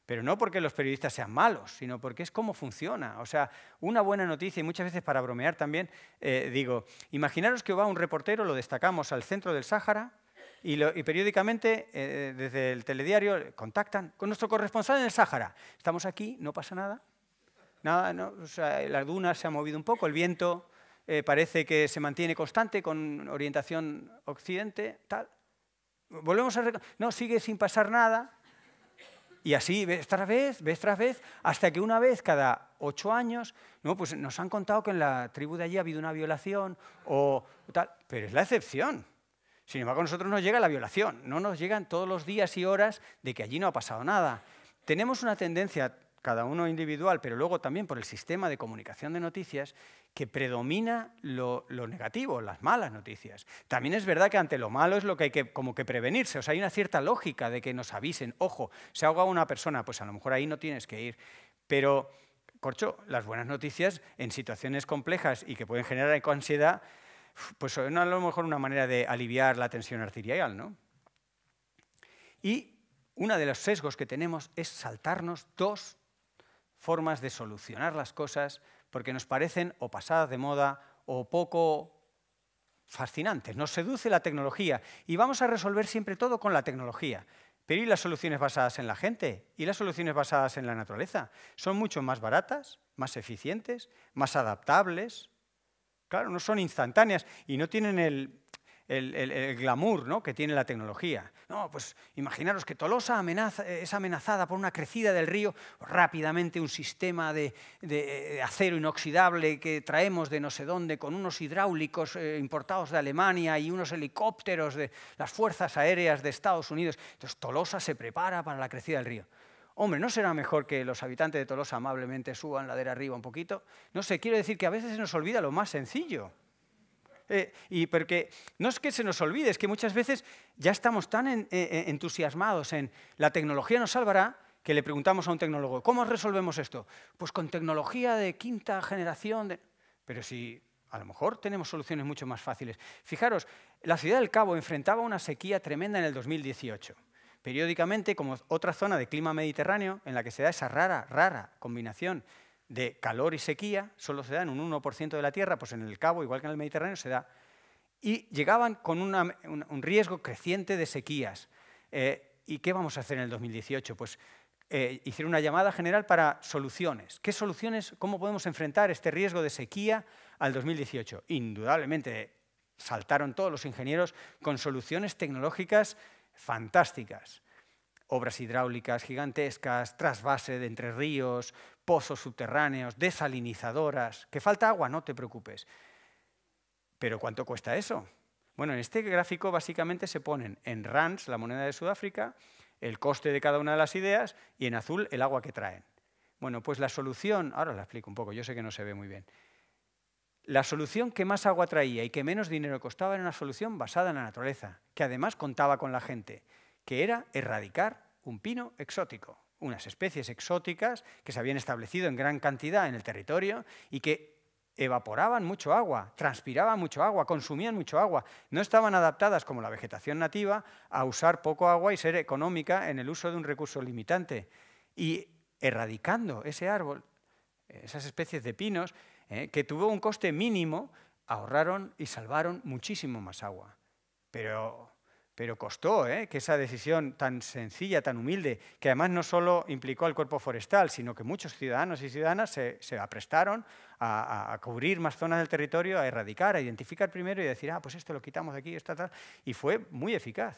Pero no porque los periodistas sean malos, sino porque es cómo funciona. O sea, una buena noticia, y muchas veces para bromear también, digo, imaginaros que va un reportero, lo destacamos al centro del Sáhara, y periódicamente desde el telediario contactan con nuestro corresponsal en el Sáhara. Estamos aquí, no pasa nada. Nada, no, o sea, la duna se ha movido un poco, el viento parece que se mantiene constante con orientación occidente, tal. Volvemos a... No, sigue sin pasar nada. Y así, vez tras vez, hasta que una vez cada 8 años, no, pues nos han contado que en la tribu de allí ha habido una violación o tal, pero es la excepción. Sin embargo, a nosotros nos llega la violación, no nos llegan todos los días y horas de que allí no ha pasado nada. Tenemos una tendencia, cada uno individual, pero luego también por el sistema de comunicación de noticias, que predomina lo negativo, las malas noticias. También es verdad que ante lo malo es lo que hay que como que prevenirse. O sea, hay una cierta lógica de que nos avisen, ojo, se ahoga una persona, pues a lo mejor ahí no tienes que ir. Pero, corcho, las buenas noticias en situaciones complejas y que pueden generar ansiedad, pues son a lo mejor una manera de aliviar la tensión arterial, ¿no? Y uno de los sesgos que tenemos es saltarnos 2 formas de solucionar las cosas porque nos parecen o pasadas de moda o poco fascinantes. Nos seduce la tecnología y vamos a resolver siempre todo con la tecnología. Pero ¿y las soluciones basadas en la gente? ¿Y las soluciones basadas en la naturaleza? Son mucho más baratas, más eficientes, más adaptables. Claro, no son instantáneas y no tienen el glamour, ¿no?, que tiene la tecnología. No, pues imaginaros que Tolosa es amenazada por una crecida del río, rápidamente un sistema de acero inoxidable que traemos de no sé dónde, con unos hidráulicos importados de Alemania y unos helicópteros de las fuerzas aéreas de Estados Unidos. Entonces Tolosa se prepara para la crecida del río. Hombre, ¿no será mejor que los habitantes de Tolosa amablemente suban ladera arriba un poquito? No sé, quiero decir que a veces se nos olvida lo más sencillo. Y porque no es que se nos olvide, es que muchas veces ya estamos tan entusiasmados en la tecnología nos salvará, que le preguntamos a un tecnólogo, ¿cómo resolvemos esto? Pues con tecnología de 5ª generación. Pero si a lo mejor tenemos soluciones mucho más fáciles. Fijaros, la ciudad del Cabo enfrentaba una sequía tremenda en el 2018. Periódicamente, como otra zona de clima mediterráneo, en la que se da esa rara combinación de calor y sequía, solo se da en un 1% de la Tierra, pues en el Cabo, igual que en el Mediterráneo, se da. Y llegaban con un riesgo creciente de sequías. ¿Y qué vamos a hacer en el 2018? Pues hicieron una llamada general para soluciones. ¿Qué soluciones, cómo podemos enfrentar este riesgo de sequía al 2018? Indudablemente saltaron todos los ingenieros con soluciones tecnológicas fantásticas. Obras hidráulicas gigantescas, trasvase de entre ríos, pozos subterráneos, desalinizadoras. ¿Que falta agua? No te preocupes. ¿Pero cuánto cuesta eso? Bueno, en este gráfico básicamente se ponen en rands, la moneda de Sudáfrica, el coste de cada una de las ideas y en azul el agua que traen. Bueno, pues la solución, ahora la explico un poco, yo sé que no se ve muy bien. la solución que más agua traía y que menos dinero costaba era una solución basada en la naturaleza, que además contaba con la gente, que era erradicar un pino exótico, unas especies exóticas que se habían establecido en gran cantidad en el territorio y que evaporaban mucho agua, transpiraban mucho agua, consumían mucho agua. No estaban adaptadas, como la vegetación nativa, a usar poco agua y ser económica en el uso de un recurso limitante. Y erradicando ese árbol, esas especies de pinos, que tuvo un coste mínimo, ahorraron y salvaron muchísimo más agua. Pero costó que esa decisión tan sencilla, tan humilde, que además no solo implicó al cuerpo forestal, sino que muchos ciudadanos y ciudadanas se aprestaron a cubrir más zonas del territorio, a erradicar, a identificar primero y decir, pues esto lo quitamos de aquí, esto tal, y fue muy eficaz.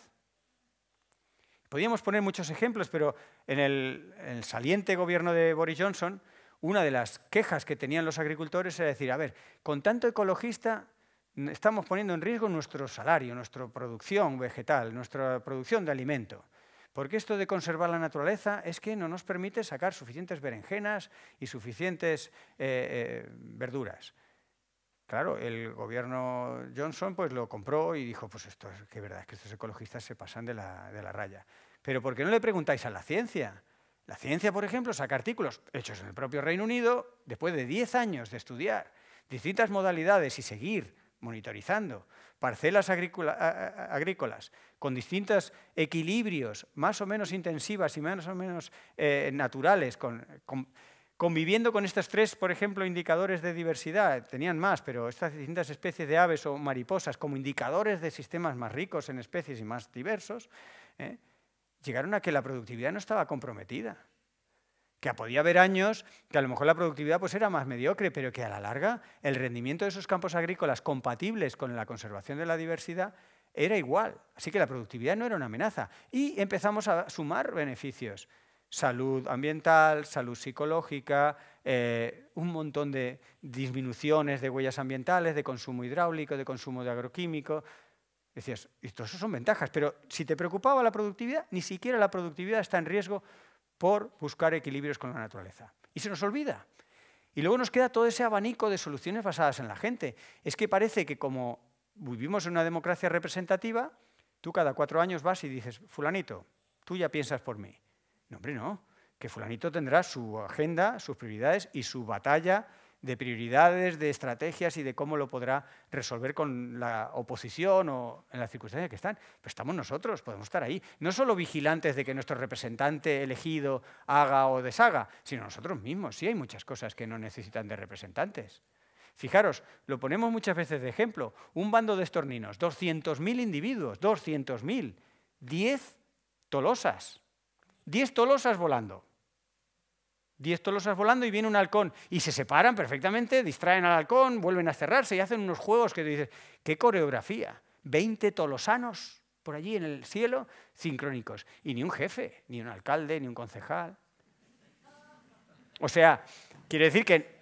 Podríamos poner muchos ejemplos, pero en el saliente gobierno de Boris Johnson, una de las quejas que tenían los agricultores era decir, a ver, con tanto ecologista estamos poniendo en riesgo nuestro salario, nuestra producción vegetal, nuestra producción de alimento. Porque esto de conservar la naturaleza es que no nos permite sacar suficientes berenjenas y suficientes verduras. Claro, el gobierno Johnson pues lo compró y dijo, pues esto es que verdad, es que estos ecologistas se pasan de la raya. Pero ¿por qué no le preguntáis a la ciencia? La ciencia, por ejemplo, saca artículos hechos en el propio Reino Unido, después de 10 años de estudiar distintas modalidades y seguir monitorizando parcelas agrícolas con distintos equilibrios más o menos intensivas y más o menos naturales, conviviendo con estos tres, por ejemplo, indicadores de diversidad, tenían más, pero estas distintas especies de aves o mariposas como indicadores de sistemas más ricos en especies y más diversos, llegaron a que la productividad no estaba comprometida. Que podía haber años que a lo mejor la productividad pues era más mediocre, pero que a la larga el rendimiento de esos campos agrícolas compatibles con la conservación de la diversidad era igual. Así que la productividad no era una amenaza. Y empezamos a sumar beneficios. Salud ambiental, salud psicológica, un montón de disminuciones de huellas ambientales, de consumo hidráulico, de consumo de agroquímico. Decías, y todo eso son ventajas, pero si te preocupaba la productividad, ni siquiera la productividad está en riesgo por buscar equilibrios con la naturaleza. Y se nos olvida. Y luego nos queda todo ese abanico de soluciones basadas en la gente. Es que parece que como vivimos en una democracia representativa, tú cada 4 años vas y dices, fulanito, tú ya piensas por mí. No, hombre, no. Que fulanito tendrá su agenda, sus prioridades y su batalla de prioridades, de estrategias y de cómo lo podrá resolver con la oposición o en la circunstancia que están. Pero estamos nosotros, podemos estar ahí. No solo vigilantes de que nuestro representante elegido haga o deshaga, sino nosotros mismos. Sí hay muchas cosas que no necesitan de representantes. Fijaros, lo ponemos muchas veces de ejemplo. Un bando de estorninos, 200.000 individuos, 200.000, 10 tolosas. 10 tolosas volando. 10 tolosas volando y viene un halcón. Y se separan perfectamente, distraen al halcón, vuelven a cerrarse y hacen unos juegos que dices, ¡qué coreografía! 20 tolosanos por allí en el cielo, sincrónicos. Y ni un jefe, ni un alcalde, ni un concejal. O sea, quiere decir que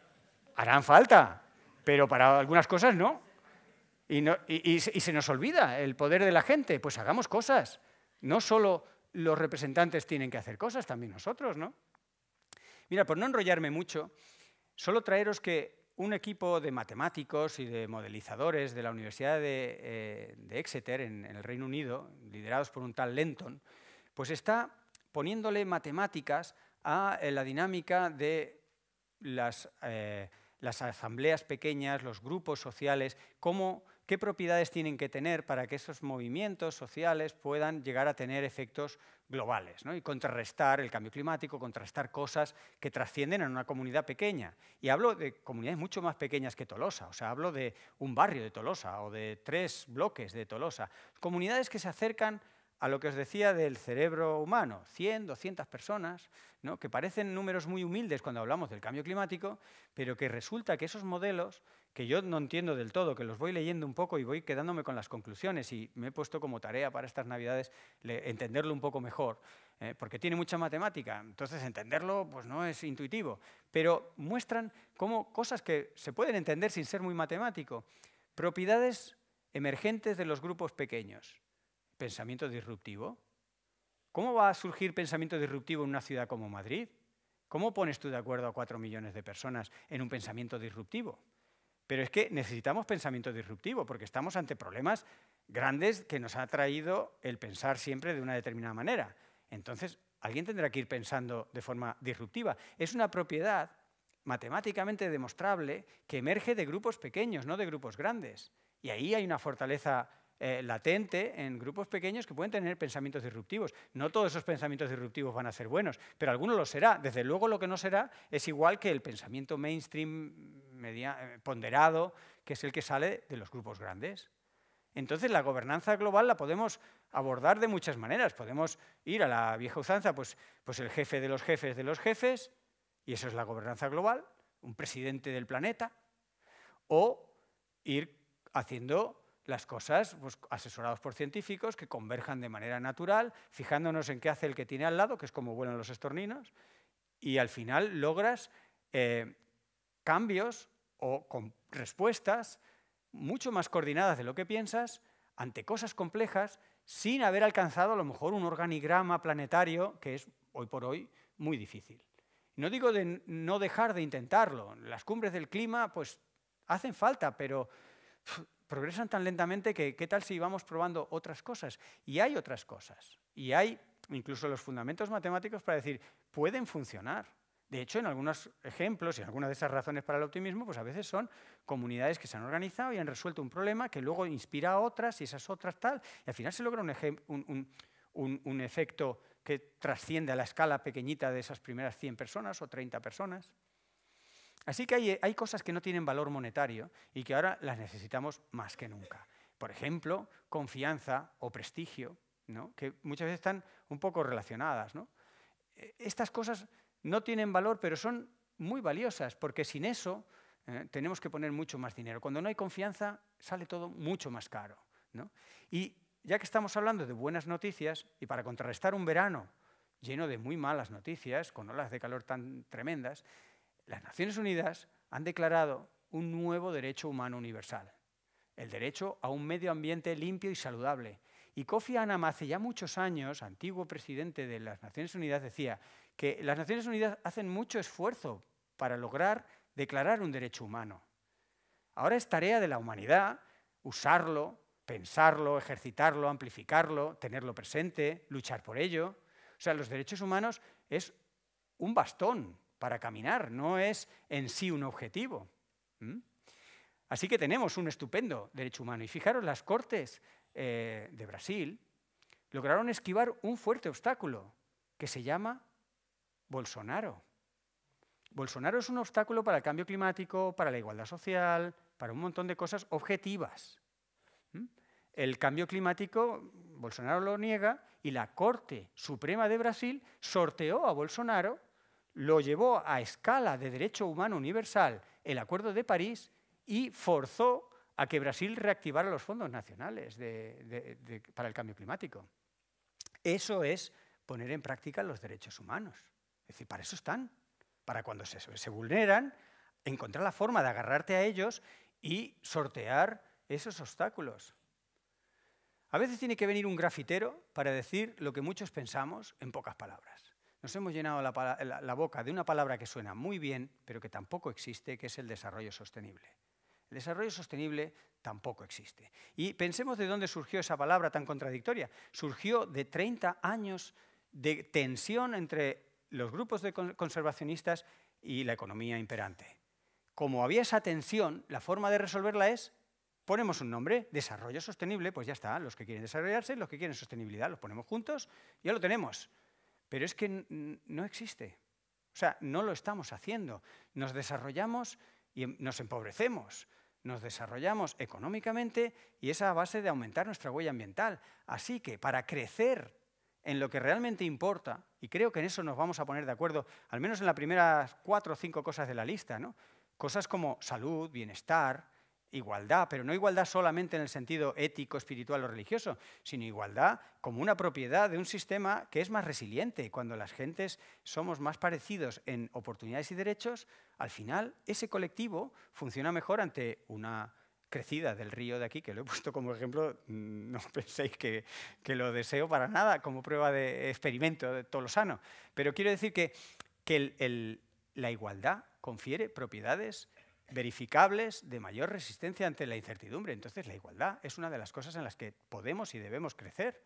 harán falta, pero para algunas cosas no. Y se nos olvida el poder de la gente. Pues hagamos cosas. No solo los representantes tienen que hacer cosas, también nosotros, ¿no? Mira, por no enrollarme mucho, solo traeros que un equipo de matemáticos y de modelizadores de la Universidad de Exeter, en el Reino Unido, liderados por un tal Lenton, pues está poniéndole matemáticas a la dinámica de las asambleas pequeñas, los grupos sociales, qué propiedades tienen que tener para que esos movimientos sociales puedan llegar a tener efectos globales, ¿no? Y contrarrestar el cambio climático, contrarrestar cosas que trascienden en una comunidad pequeña. Y hablo de comunidades mucho más pequeñas que Tolosa, o sea, hablo de un barrio de Tolosa o de 3 bloques de Tolosa. Comunidades que se acercan a lo que os decía del cerebro humano, 100, 200 personas, ¿no? Que parecen números muy humildes cuando hablamos del cambio climático, pero que resulta que esos modelos, que yo no entiendo del todo, que los voy leyendo un poco y voy quedándome con las conclusiones y me he puesto como tarea para estas Navidades entenderlo un poco mejor, porque tiene mucha matemática, entonces entenderlo pues no es intuitivo, pero muestran cómo cosas que se pueden entender sin ser muy matemático, propiedades emergentes de los grupos pequeños. Pensamiento disruptivo. ¿Cómo va a surgir pensamiento disruptivo en una ciudad como Madrid? ¿Cómo pones tú de acuerdo a 4 millones de personas en un pensamiento disruptivo? Pero es que necesitamos pensamiento disruptivo, porque estamos ante problemas grandes que nos ha traído el pensar siempre de una determinada manera. Entonces, alguien tendrá que ir pensando de forma disruptiva. Es una propiedad matemáticamente demostrable que emerge de grupos pequeños, no de grupos grandes. Y ahí hay una fortaleza latente en grupos pequeños que pueden tener pensamientos disruptivos. No todos esos pensamientos disruptivos van a ser buenos, pero alguno lo será. Desde luego lo que no será es igual que el pensamiento mainstream ponderado, que es el que sale de los grupos grandes. Entonces la gobernanza global la podemos abordar de muchas maneras. Podemos ir a la vieja usanza, pues el jefe de los jefes, y eso es la gobernanza global, un presidente del planeta, o ir haciendo las cosas pues, asesorados por científicos que converjan de manera natural, fijándonos en qué hace el que tiene al lado, que es como vuelan los estorninos, y al final logras cambios o con respuestas mucho más coordinadas de lo que piensas ante cosas complejas sin haber alcanzado a lo mejor un organigrama planetario que es hoy por hoy muy difícil. No digo de no dejar de intentarlo. Las cumbres del clima pues hacen falta, pero progresan tan lentamente que ¿qué tal si vamos probando otras cosas? Y hay otras cosas. Y hay incluso los fundamentos matemáticos para decir, pueden funcionar. De hecho, en algunos ejemplos y en algunas de esas razones para el optimismo, pues a veces son comunidades que se han organizado y han resuelto un problema que luego inspira a otras y esas otras tal, y al final se logra un efecto que trasciende a la escala pequeñita de esas primeras 100 personas o 30 personas. Así que hay cosas que no tienen valor monetario y que ahora las necesitamos más que nunca. Por ejemplo, confianza o prestigio, ¿no? Que muchas veces están un poco relacionadas, ¿no? Estas cosas no tienen valor, pero son muy valiosas, porque sin eso tenemos que poner mucho más dinero. Cuando no hay confianza, sale todo mucho más caro, ¿no? Y ya que estamos hablando de buenas noticias, y para contrarrestar un verano lleno de muy malas noticias, con olas de calor tan tremendas, las Naciones Unidas han declarado un nuevo derecho humano universal, el derecho a un medio ambiente limpio y saludable. Y Kofi Annan, hace ya muchos años, antiguo presidente de las Naciones Unidas, decía que las Naciones Unidas hacen mucho esfuerzo para lograr declarar un derecho humano. Ahora es tarea de la humanidad usarlo, pensarlo, ejercitarlo, amplificarlo, tenerlo presente, luchar por ello. O sea, los derechos humanos es un bastón para caminar, no es en sí un objetivo. Así que tenemos un estupendo derecho humano. Y fijaros, las Cortes de Brasil lograron esquivar un fuerte obstáculo que se llama Bolsonaro. Bolsonaro es un obstáculo para el cambio climático, para la igualdad social, para un montón de cosas objetivas. El cambio climático, Bolsonaro lo niega y la Corte Suprema de Brasil sorteó a Bolsonaro, lo llevó a escala de derecho humano universal, el Acuerdo de París, y forzó a que Brasil reactivara los fondos nacionales para el cambio climático. Eso es poner en práctica los derechos humanos. Es decir, para eso están. Para cuando se vulneran, encontrar la forma de agarrarte a ellos y sortear esos obstáculos. A veces tiene que venir un grafitero para decir lo que muchos pensamos en pocas palabras. Nos hemos llenado la boca de una palabra que suena muy bien, pero que tampoco existe, que es el desarrollo sostenible. El desarrollo sostenible tampoco existe. Y pensemos de dónde surgió esa palabra tan contradictoria. Surgió de 30 años de tensión entre los grupos de conservacionistas y la economía imperante. Como había esa tensión, la forma de resolverla es, ponemos un nombre, desarrollo sostenible, pues ya está, los que quieren desarrollarse, los que quieren sostenibilidad, los ponemos juntos, ya lo tenemos. Pero es que no existe. O sea, no lo estamos haciendo. Nos desarrollamos y nos empobrecemos. Nos desarrollamos económicamente y es a base de aumentar nuestra huella ambiental. Así que para crecer en lo que realmente importa, y creo que en eso nos vamos a poner de acuerdo, al menos en las primeras 4 o 5 cosas de la lista, ¿no? Cosas como salud, bienestar, igualdad, pero no igualdad solamente en el sentido ético, espiritual o religioso, sino igualdad como una propiedad de un sistema que es más resiliente. Cuando las gentes somos más parecidos en oportunidades y derechos, al final ese colectivo funciona mejor ante una crecida del río de aquí, que lo he puesto como ejemplo, no penséis que lo deseo para nada, como prueba de experimento de tolosano. Pero quiero decir que la igualdad confiere propiedades verificables, de mayor resistencia ante la incertidumbre. Entonces, la igualdad es una de las cosas en las que podemos y debemos crecer.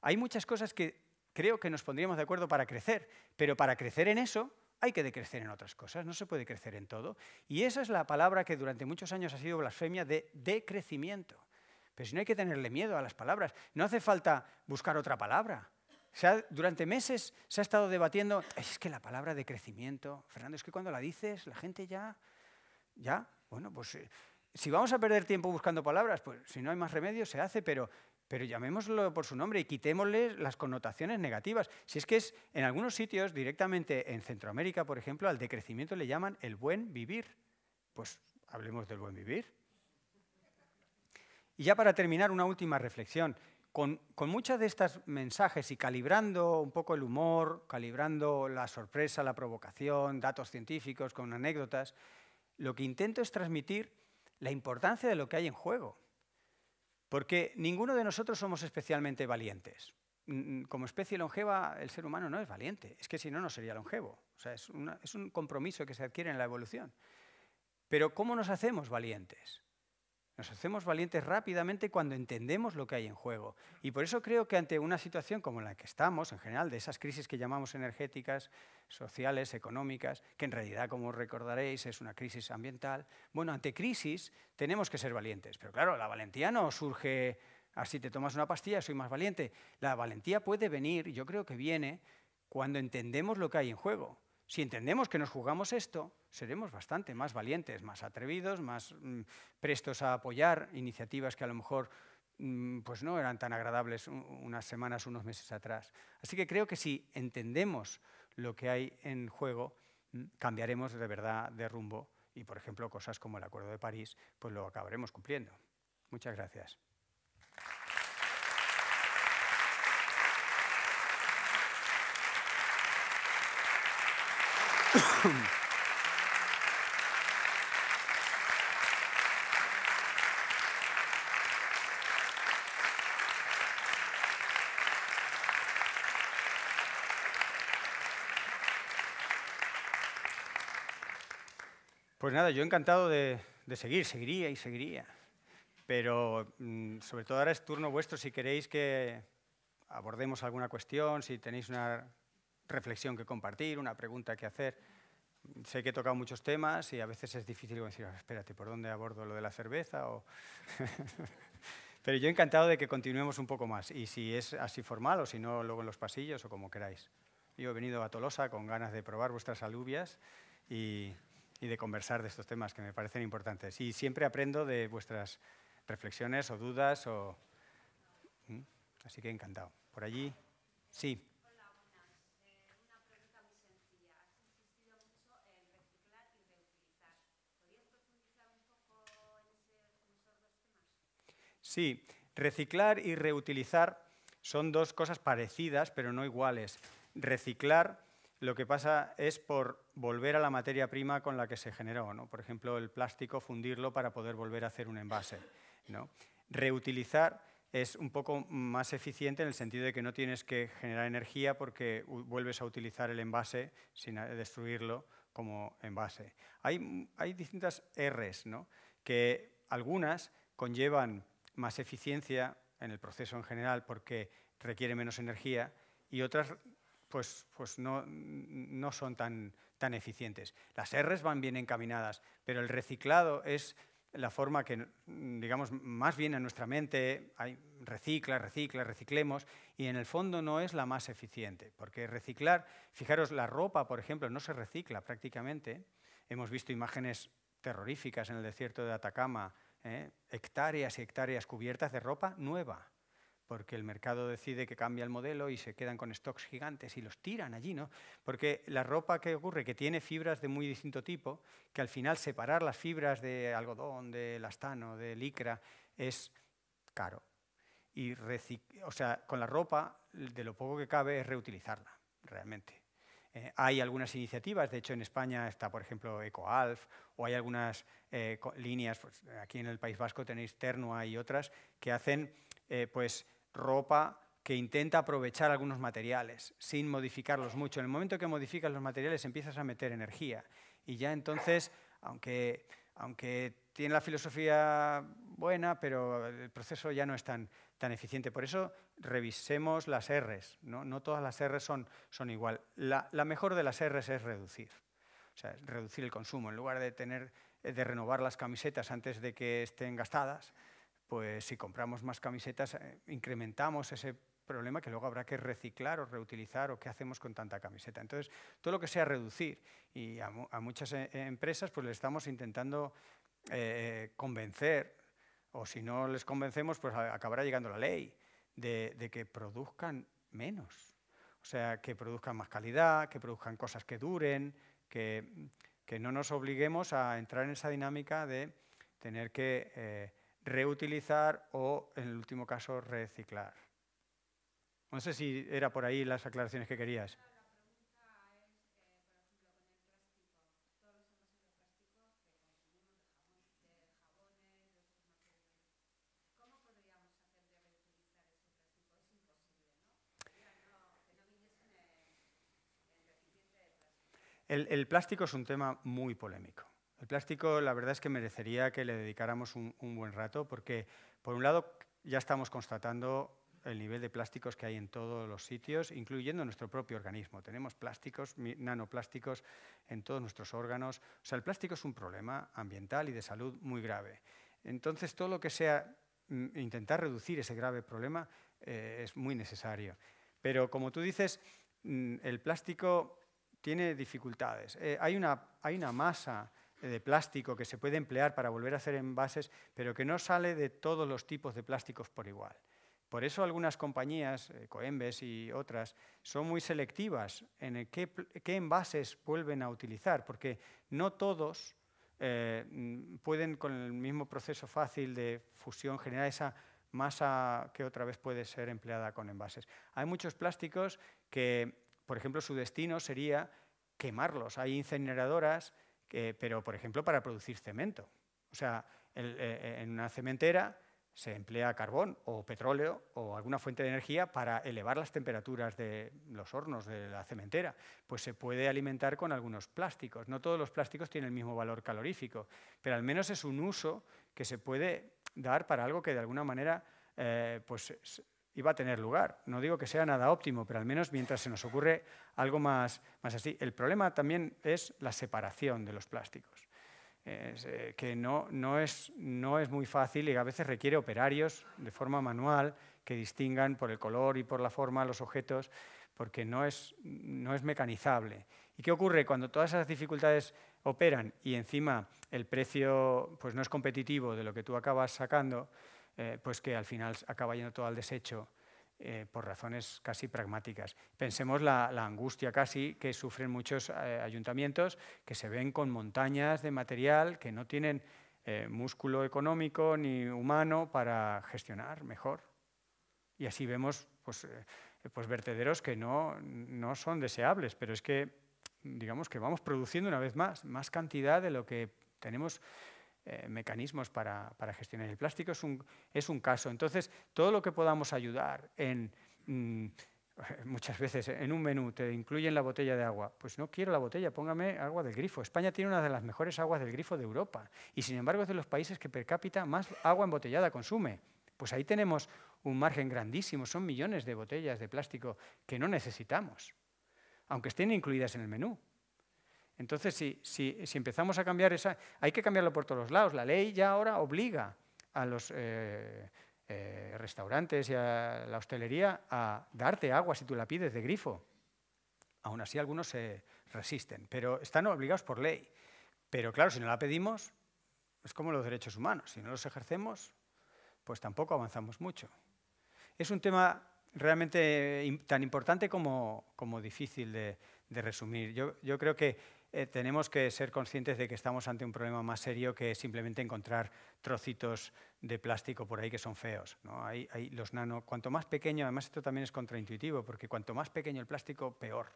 Hay muchas cosas que creo que nos pondríamos de acuerdo para crecer, pero para crecer en eso hay que decrecer en otras cosas, no se puede crecer en todo. Y esa es la palabra que durante muchos años ha sido blasfemia de decrecimiento. Pero si no hay que tenerle miedo a las palabras, no hace falta buscar otra palabra. Durante meses se ha estado debatiendo, es que la palabra decrecimiento, Fernando, es que cuando la dices la gente ya, bueno, pues si vamos a perder tiempo buscando palabras, pues si no hay más remedio se hace, pero llamémoslo por su nombre y quitémosle las connotaciones negativas. Si es que en algunos sitios, directamente en Centroamérica, por ejemplo, al decrecimiento le llaman el buen vivir. Pues hablemos del buen vivir. Y ya para terminar, una última reflexión. Con muchos de estos mensajes y calibrando un poco el humor, calibrando la sorpresa, la provocación, datos científicos con anécdotas, lo que intento es transmitir la importancia de lo que hay en juego. Porque ninguno de nosotros somos especialmente valientes. Como especie longeva, el ser humano no es valiente. Es que si no, no sería longevo. O sea, es un compromiso que se adquiere en la evolución. Pero ¿cómo nos hacemos valientes? Nos hacemos valientes rápidamente cuando entendemos lo que hay en juego. Y por eso creo que ante una situación como la que estamos, en general, de esas crisis que llamamos energéticas, sociales, económicas, que en realidad, como recordaréis, es una crisis ambiental, bueno, ante crisis tenemos que ser valientes. Pero claro, la valentía no surge así, te tomas una pastilla, soy más valiente. La valentía puede venir, y yo creo que viene, cuando entendemos lo que hay en juego. Si entendemos que nos jugamos esto, seremos bastante más valientes, más atrevidos, más prestos a apoyar iniciativas que a lo mejor pues no eran tan agradables unas semanas, unos meses atrás. Así que creo que si entendemos lo que hay en juego, cambiaremos de verdad de rumbo y, por ejemplo, cosas como el Acuerdo de París, pues lo acabaremos cumpliendo. Muchas gracias. Pues nada, yo encantado de seguir, seguiría. Pero sobre todo ahora es turno vuestro si queréis que abordemos alguna cuestión, si tenéis una reflexión que compartir, una pregunta que hacer. Sé que he tocado muchos temas y a veces es difícil decir, espérate, ¿por dónde abordo lo de la cerveza? Pero yo encantado de que continuemos un poco más. Y si es así formal o si no, luego en los pasillos o como queráis. Yo he venido a Tolosa con ganas de probar vuestras alubias y de conversar de estos temas que me parecen importantes. Y siempre aprendo de vuestras reflexiones o dudas. Así que encantado. Por allí, sí. Hola, buenas. Una pregunta muy sencilla. Has insistido mucho en reciclar y reutilizar. ¿Podrías profundizar un poco en esos dos temas? Sí, reciclar y reutilizar son dos cosas parecidas, pero no iguales. Reciclar lo que pasa es por volver a la materia prima con la que se generó, ¿no? Por ejemplo, el plástico, fundirlo para poder volver a hacer un envase, ¿no? Reutilizar es un poco más eficiente en el sentido de que no tienes que generar energía porque vuelves a utilizar el envase sin destruirlo como envase. Hay distintas Rs, ¿no? Que algunas conllevan más eficiencia en el proceso en general porque requiere menos energía y otras pues no son tan eficientes. Las Rs van bien encaminadas, pero el reciclado es la forma que, digamos, más bien en nuestra mente hay reciclemos, y en el fondo no es la más eficiente, porque reciclar, fijaros, la ropa, por ejemplo, no se recicla prácticamente. Hemos visto imágenes terroríficas en el desierto de Atacama, hectáreas y hectáreas cubiertas de ropa nueva, porque el mercado decide que cambia el modelo y se quedan con stocks gigantes y los tiran allí, ¿no? Porque la ropa que ocurre, que tiene fibras de muy distinto tipo, que al final separar las fibras de algodón, de elastano, de licra, es caro. Y o sea, con la ropa, de lo poco que cabe es reutilizarla, realmente. Hay algunas iniciativas, de hecho en España está, por ejemplo, EcoAlf, o hay algunas líneas, pues, aquí en el País Vasco tenéis Ternua y otras, que hacen pues ropa que intenta aprovechar algunos materiales sin modificarlos mucho. En el momento que modificas los materiales empiezas a meter energía y ya entonces, aunque aunque tiene la filosofía buena, pero el proceso ya no es tan eficiente. Por eso revisemos las R's, ¿no? No todas las R's son igual. La mejor de las R's es reducir. O sea, reducir el consumo. En lugar de renovar las camisetas antes de que estén gastadas, pues si compramos más camisetas, incrementamos ese problema que luego habrá que reciclar o reutilizar, o qué hacemos con tanta camiseta. Entonces, todo lo que sea reducir, y a muchas empresas pues les estamos intentando convencer, o si no les convencemos, pues acabará llegando la ley de que produzcan menos. O sea, que produzcan más calidad, que produzcan cosas que duren, que no nos obliguemos a entrar en esa dinámica de tener que reutilizar o, en el último caso, reciclar. No sé si era por ahí las aclaraciones que querías. El plástico es un tema muy polémico. El plástico, la verdad es que merecería que le dedicáramos un buen rato, porque, por un lado, ya estamos constatando el nivel de plásticos que hay en todos los sitios, incluyendo nuestro propio organismo. Tenemos plásticos, nanoplásticos en todos nuestros órganos. O sea, el plástico es un problema ambiental y de salud muy grave. Entonces, todo lo que sea intentar reducir ese grave problema es muy necesario. Pero, como tú dices, el plástico tiene dificultades. Hay una masa de plástico que se puede emplear para volver a hacer envases, pero que no sale de todos los tipos de plásticos por igual. Por eso algunas compañías, Coembes y otras, son muy selectivas en qué envases vuelven a utilizar, porque no todos pueden, con el mismo proceso fácil de fusión, generar esa masa que otra vez puede ser empleada con envases. Hay muchos plásticos que, por ejemplo, su destino sería quemarlos. Hay incineradoras, pero, por ejemplo, para producir cemento. O sea, en una cementera se emplea carbón o petróleo o alguna fuente de energía para elevar las temperaturas de los hornos de la cementera. Pues se puede alimentar con algunos plásticos. No todos los plásticos tienen el mismo valor calorífico, pero al menos es un uso que se puede dar para algo que de alguna manera pues iba a tener lugar. No digo que sea nada óptimo, pero al menos mientras se nos ocurre algo más así. El problema también es la separación de los plásticos. Que no es muy fácil y a veces requiere operarios de forma manual que distingan por el color y por la forma los objetos, porque no es mecanizable. ¿Y qué ocurre? Cuando todas esas dificultades operan y encima el precio pues, no es competitivo de lo que tú acabas sacando, pues que al final acaba yendo todo al desecho por razones casi pragmáticas. Pensemos la angustia casi que sufren muchos ayuntamientos que se ven con montañas de material que no tienen músculo económico ni humano para gestionar mejor. Y así vemos pues vertederos que no son deseables, pero es que, digamos que vamos produciendo una vez más cantidad de lo que tenemos mecanismos para gestionar. El plástico es un caso. Entonces, todo lo que podamos ayudar muchas veces en un menú te incluyen la botella de agua. Pues no quiero la botella, póngame agua del grifo. España tiene una de las mejores aguas del grifo de Europa y, sin embargo, es de los países que per cápita más agua embotellada consume. Pues ahí tenemos un margen grandísimo. Son millones de botellas de plástico que no necesitamos, aunque estén incluidas en el menú. Entonces, si empezamos a cambiar hay que cambiarlo por todos los lados. La ley ya ahora obliga a los restaurantes y a la hostelería a darte agua si tú la pides de grifo. Aún así, algunos se resisten, pero están obligados por ley. Pero claro, si no la pedimos, es como los derechos humanos. Si no los ejercemos, pues tampoco avanzamos mucho. Es un tema realmente tan importante como difícil de resumir. Yo creo que tenemos que ser conscientes de que estamos ante un problema más serio que simplemente encontrar trocitos de plástico por ahí que son feos, ¿no? Hay los nano, cuanto más pequeño, además esto también es contraintuitivo, porque cuanto más pequeño el plástico, peor.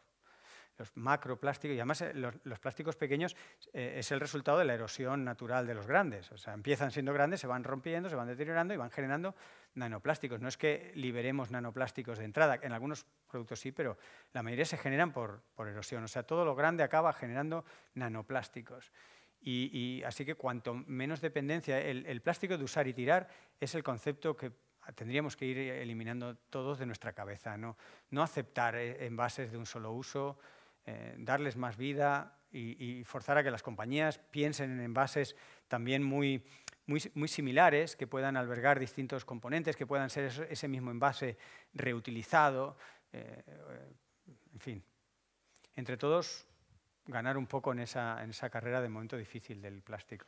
Los macroplásticos, y además los plásticos pequeños es el resultado de la erosión natural de los grandes. O sea, empiezan siendo grandes, se van rompiendo, se van deteriorando y van generando nanoplásticos. No es que liberemos nanoplásticos de entrada, en algunos productos sí, pero la mayoría se generan por erosión. O sea, todo lo grande acaba generando nanoplásticos. Y así que cuanto menos dependencia, el plástico de usar y tirar es el concepto que tendríamos que ir eliminando todos de nuestra cabeza. No aceptar envases de un solo uso, darles más vida y forzar a que las compañías piensen en envases también muy similares, que puedan albergar distintos componentes, que puedan ser ese mismo envase reutilizado, en fin. Entre todos, ganar un poco en esa carrera de momento difícil del plástico.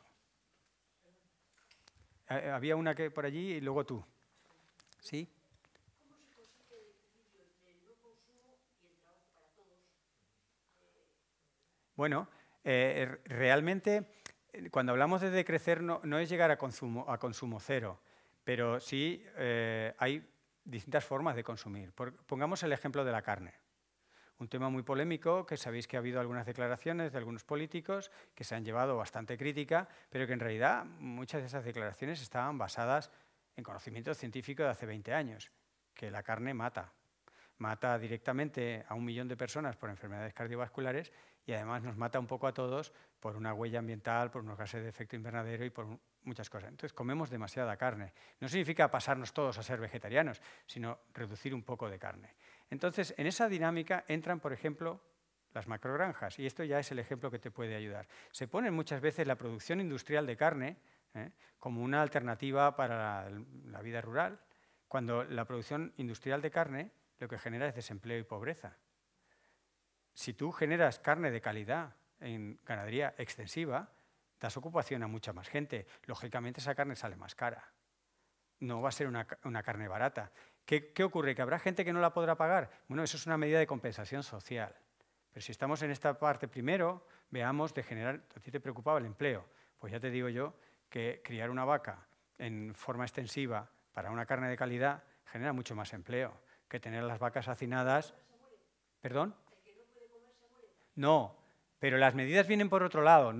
Había una que por allí y luego tú. ¿Sí? ¿Cómo se consigue el equilibrio entre el no consumo y el trabajo para todos? Bueno, realmente cuando hablamos de decrecer no es llegar a consumo cero, pero sí hay distintas formas de consumir. Pongamos el ejemplo de la carne. Un tema muy polémico, que sabéis que ha habido algunas declaraciones de algunos políticos que se han llevado bastante crítica, pero que en realidad muchas de esas declaraciones estaban basadas en conocimiento científico de hace 20 años, que la carne mata. Mata directamente a 1 millón de personas por enfermedades cardiovasculares y además nos mata un poco a todos por una huella ambiental, por unos gases de efecto invernadero y por muchas cosas. Entonces comemos demasiada carne. No significa pasarnos todos a ser vegetarianos, sino reducir un poco de carne. Entonces, en esa dinámica entran, por ejemplo, las macrogranjas, y esto ya es el ejemplo que te puede ayudar. Se pone muchas veces la producción industrial de carne como una alternativa para la vida rural, cuando la producción industrial de carne lo que genera es desempleo y pobreza. Si tú generas carne de calidad en ganadería extensiva, das ocupación a mucha más gente. Lógicamente esa carne sale más cara. No va a ser una carne barata. ¿Qué ocurre? ¿Que habrá gente que no la podrá pagar? Bueno, eso es una medida de compensación social. Pero si estamos en esta parte primero, veamos de generar... ¿A ti te preocupaba el empleo? Pues ya te digo yo que criar una vaca en forma extensiva para una carne de calidad genera mucho más empleo que tener las vacas hacinadas. ¿Perdón? No, pero las medidas vienen por otro lado.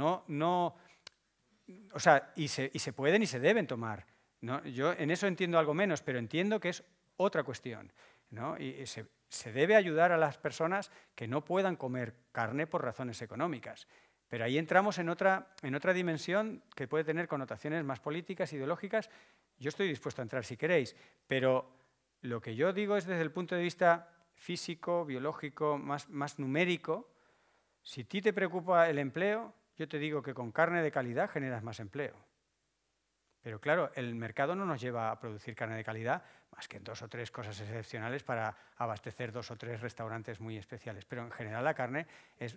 O sea, y se pueden y se deben tomar. ¿No? Yo en eso entiendo algo menos, pero entiendo que es otra cuestión, ¿no? Y se debe ayudar a las personas que no puedan comer carne por razones económicas. Pero ahí entramos en otra dimensión que puede tener connotaciones más políticas, ideológicas. Yo estoy dispuesto a entrar si queréis, pero lo que yo digo es desde el punto de vista físico, biológico, más numérico. Si a ti te preocupa el empleo, yo te digo que con carne de calidad generas más empleo. Pero claro, el mercado no nos lleva a producir carne de calidad más que en 2 o 3 cosas excepcionales para abastecer 2 o 3 restaurantes muy especiales. Pero en general la carne es...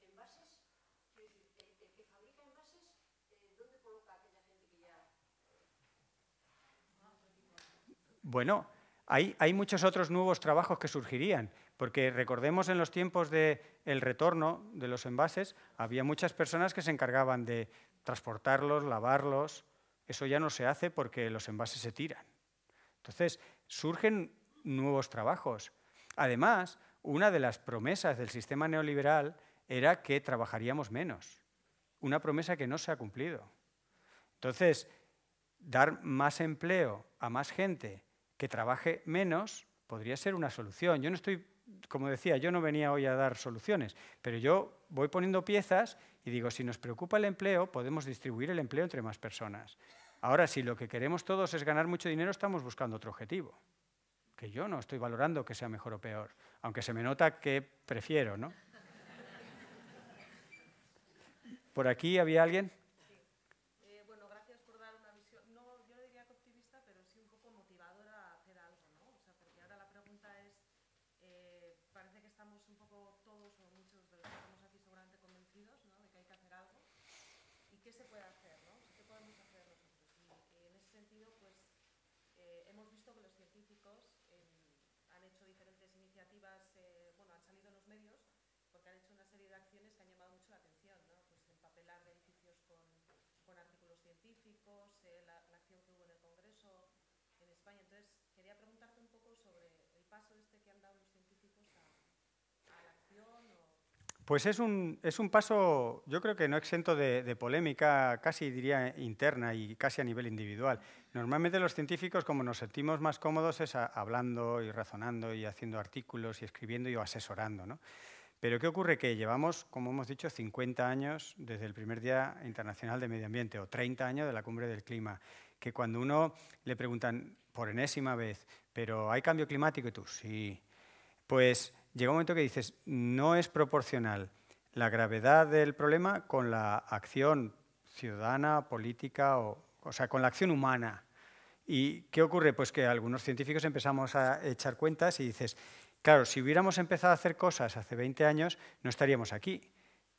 ¿Envases? Quiero decir, el que fabrica envases, ¿dónde coloca a aquella gente que ya...? Bueno, hay muchos otros nuevos trabajos que surgirían, porque recordemos en los tiempos del retorno de los envases, había muchas personas que se encargaban de transportarlos, lavarlos. Eso ya no se hace porque los envases se tiran. Entonces, surgen nuevos trabajos. Además, una de las promesas del sistema neoliberal era que trabajaríamos menos. Una promesa que no se ha cumplido. Entonces, dar más empleo a más gente que trabaje menos podría ser una solución. Yo no estoy, como decía, yo no venía hoy a dar soluciones, pero yo voy poniendo piezas y digo, si nos preocupa el empleo, podemos distribuir el empleo entre más personas. Ahora, si lo que queremos todos es ganar mucho dinero, estamos buscando otro objetivo, que yo no estoy valorando que sea mejor o peor, aunque se me nota que prefiero, ¿no? ¿Por aquí había alguien? Bueno, gracias por dar una visión, no, yo no diría que optimista, pero sí un poco motivadora a hacer algo, ¿no? O sea, porque ahora la pregunta es, parece que estamos un poco todos o muchos de los que estamos aquí seguramente convencidos, ¿no?, de que hay que hacer algo. ¿Y qué se puede hacer, ¿no? ¿Qué podemos hacer nosotros? Y en ese sentido, pues, hemos visto que los científicos han hecho diferentes iniciativas, bueno, han salido en los medios porque han hecho una serie de acciones que han llamado mucho la atención, ¿no? Pues empapelar edificios con artículos científicos, la acción que hubo en el Congreso en España. Entonces, quería preguntarte un poco sobre el paso este que han dado los científicos a la acción o... Pues es un paso, yo creo que no exento de polémica, casi diría interna y casi a nivel individual. Normalmente los científicos, como nos sentimos más cómodos, es hablando y razonando y haciendo artículos y escribiendo y asesorando, ¿no? Pero ¿qué ocurre? Que llevamos, como hemos dicho, 50 años desde el primer Día Internacional de Medio Ambiente o 30 años de la Cumbre del Clima, que cuando uno le preguntan por enésima vez, ¿pero hay cambio climático? Y tú, sí. Pues llega un momento que dices, no es proporcional la gravedad del problema con la acción ciudadana, política, o sea, con la acción humana. ¿Y qué ocurre? Pues que algunos científicos empezamos a echar cuentas y dices, claro, si hubiéramos empezado a hacer cosas hace 20 años, no estaríamos aquí.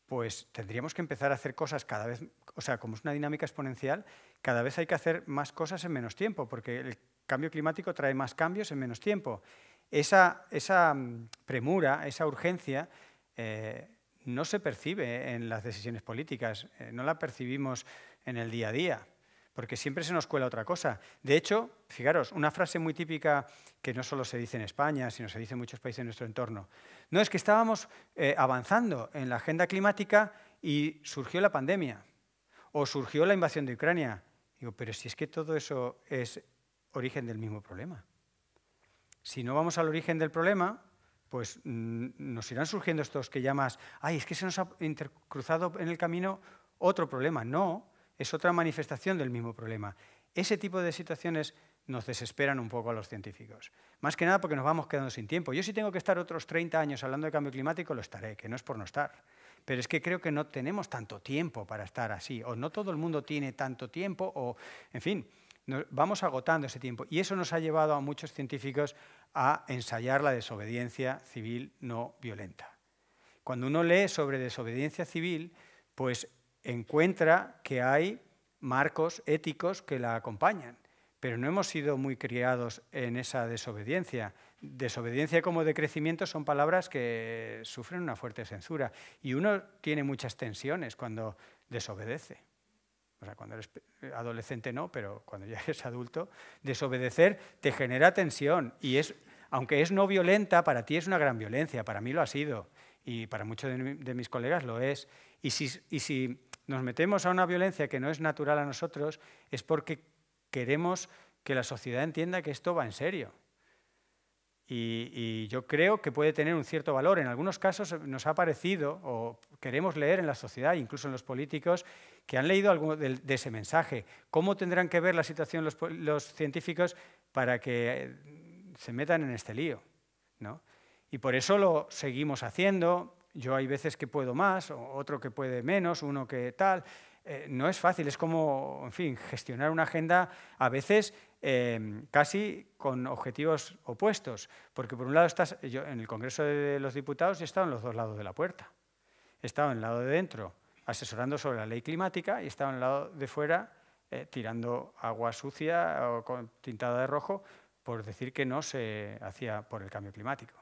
Pues tendríamos que empezar a hacer cosas cada vez, o sea, como es una dinámica exponencial, cada vez hay que hacer más cosas en menos tiempo, porque el cambio climático trae más cambios en menos tiempo. Esa premura, esa urgencia, no se percibe en las decisiones políticas, no la percibimos en el día a día, porque siempre se nos cuela otra cosa. De hecho, fijaros, una frase muy típica que no solo se dice en España, sino se dice en muchos países de nuestro entorno. No, es que estábamos avanzando en la agenda climática y surgió la pandemia, o surgió la invasión de Ucrania. Digo, pero si es que todo eso es origen del mismo problema. Si no vamos al origen del problema, pues nos irán surgiendo estos que llamas, ay, es que se nos ha intercruzado en el camino otro problema. No, es otra manifestación del mismo problema. Ese tipo de situaciones nos desesperan un poco a los científicos. Más que nada porque nos vamos quedando sin tiempo. Yo si tengo que estar otros 30 años hablando de cambio climático, lo estaré, que no es por no estar. Pero es que creo que no tenemos tanto tiempo para estar así, o no todo el mundo tiene tanto tiempo, o, en fin, vamos agotando ese tiempo. Y eso nos ha llevado a muchos científicos a ensayar la desobediencia civil no violenta. Cuando uno lee sobre desobediencia civil, pues encuentra que hay marcos éticos que la acompañan, pero no hemos sido muy criados en esa desobediencia. Desobediencia como decrecimiento son palabras que sufren una fuerte censura y uno tiene muchas tensiones cuando desobedece. O sea, cuando eres adolescente no, pero cuando ya eres adulto, desobedecer te genera tensión y aunque es no violenta, para ti es una gran violencia, para mí lo ha sido y para muchos de mis colegas lo es. Y si nos metemos a una violencia que no es natural a nosotros, es porque queremos que la sociedad entienda que esto va en serio. Y yo creo que puede tener un cierto valor. En algunos casos nos ha parecido, o queremos leer en la sociedad, incluso en los políticos, que han leído algo de ese mensaje. ¿Cómo tendrán que ver la situación los científicos para que se metan en este lío, ¿no? Y por eso lo seguimos haciendo. Yo hay veces que puedo más, otro que puede menos, uno que tal. No es fácil, es como, en fin, gestionar una agenda a veces casi con objetivos opuestos. Porque por un lado yo en el Congreso de los Diputados he estado en los dos lados de la puerta. He estado en el lado de dentro asesorando sobre la ley climática y he estado en el lado de fuera tirando agua sucia o tintada de rojo por decir que no se hacía por el cambio climático.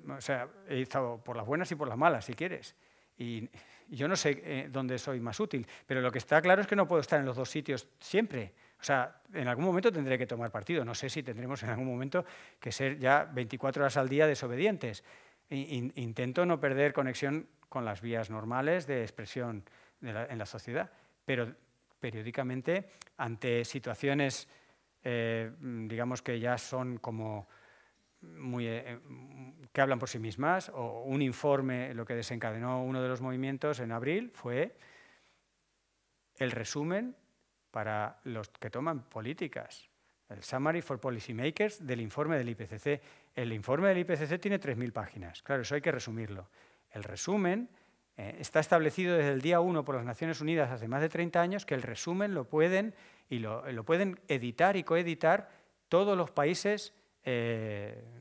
O sea, he estado por las buenas y por las malas, si quieres. Y yo no sé dónde soy más útil, pero lo que está claro es que no puedo estar en los dos sitios siempre. O sea, en algún momento tendré que tomar partido. No sé si tendremos en algún momento que ser ya 24 horas al día desobedientes. Intento no perder conexión con las vías normales de expresión en la sociedad, pero periódicamente, ante situaciones, digamos que ya son como que hablan por sí mismas, o un informe, lo que desencadenó uno de los movimientos en abril fue el resumen para los que toman políticas, el Summary for Policymakers del informe del IPCC. El informe del IPCC tiene 3.000 páginas, claro, eso hay que resumirlo. El resumen está establecido desde el día 1 por las Naciones Unidas hace más de 30 años, que el resumen lo pueden editar y coeditar todos los países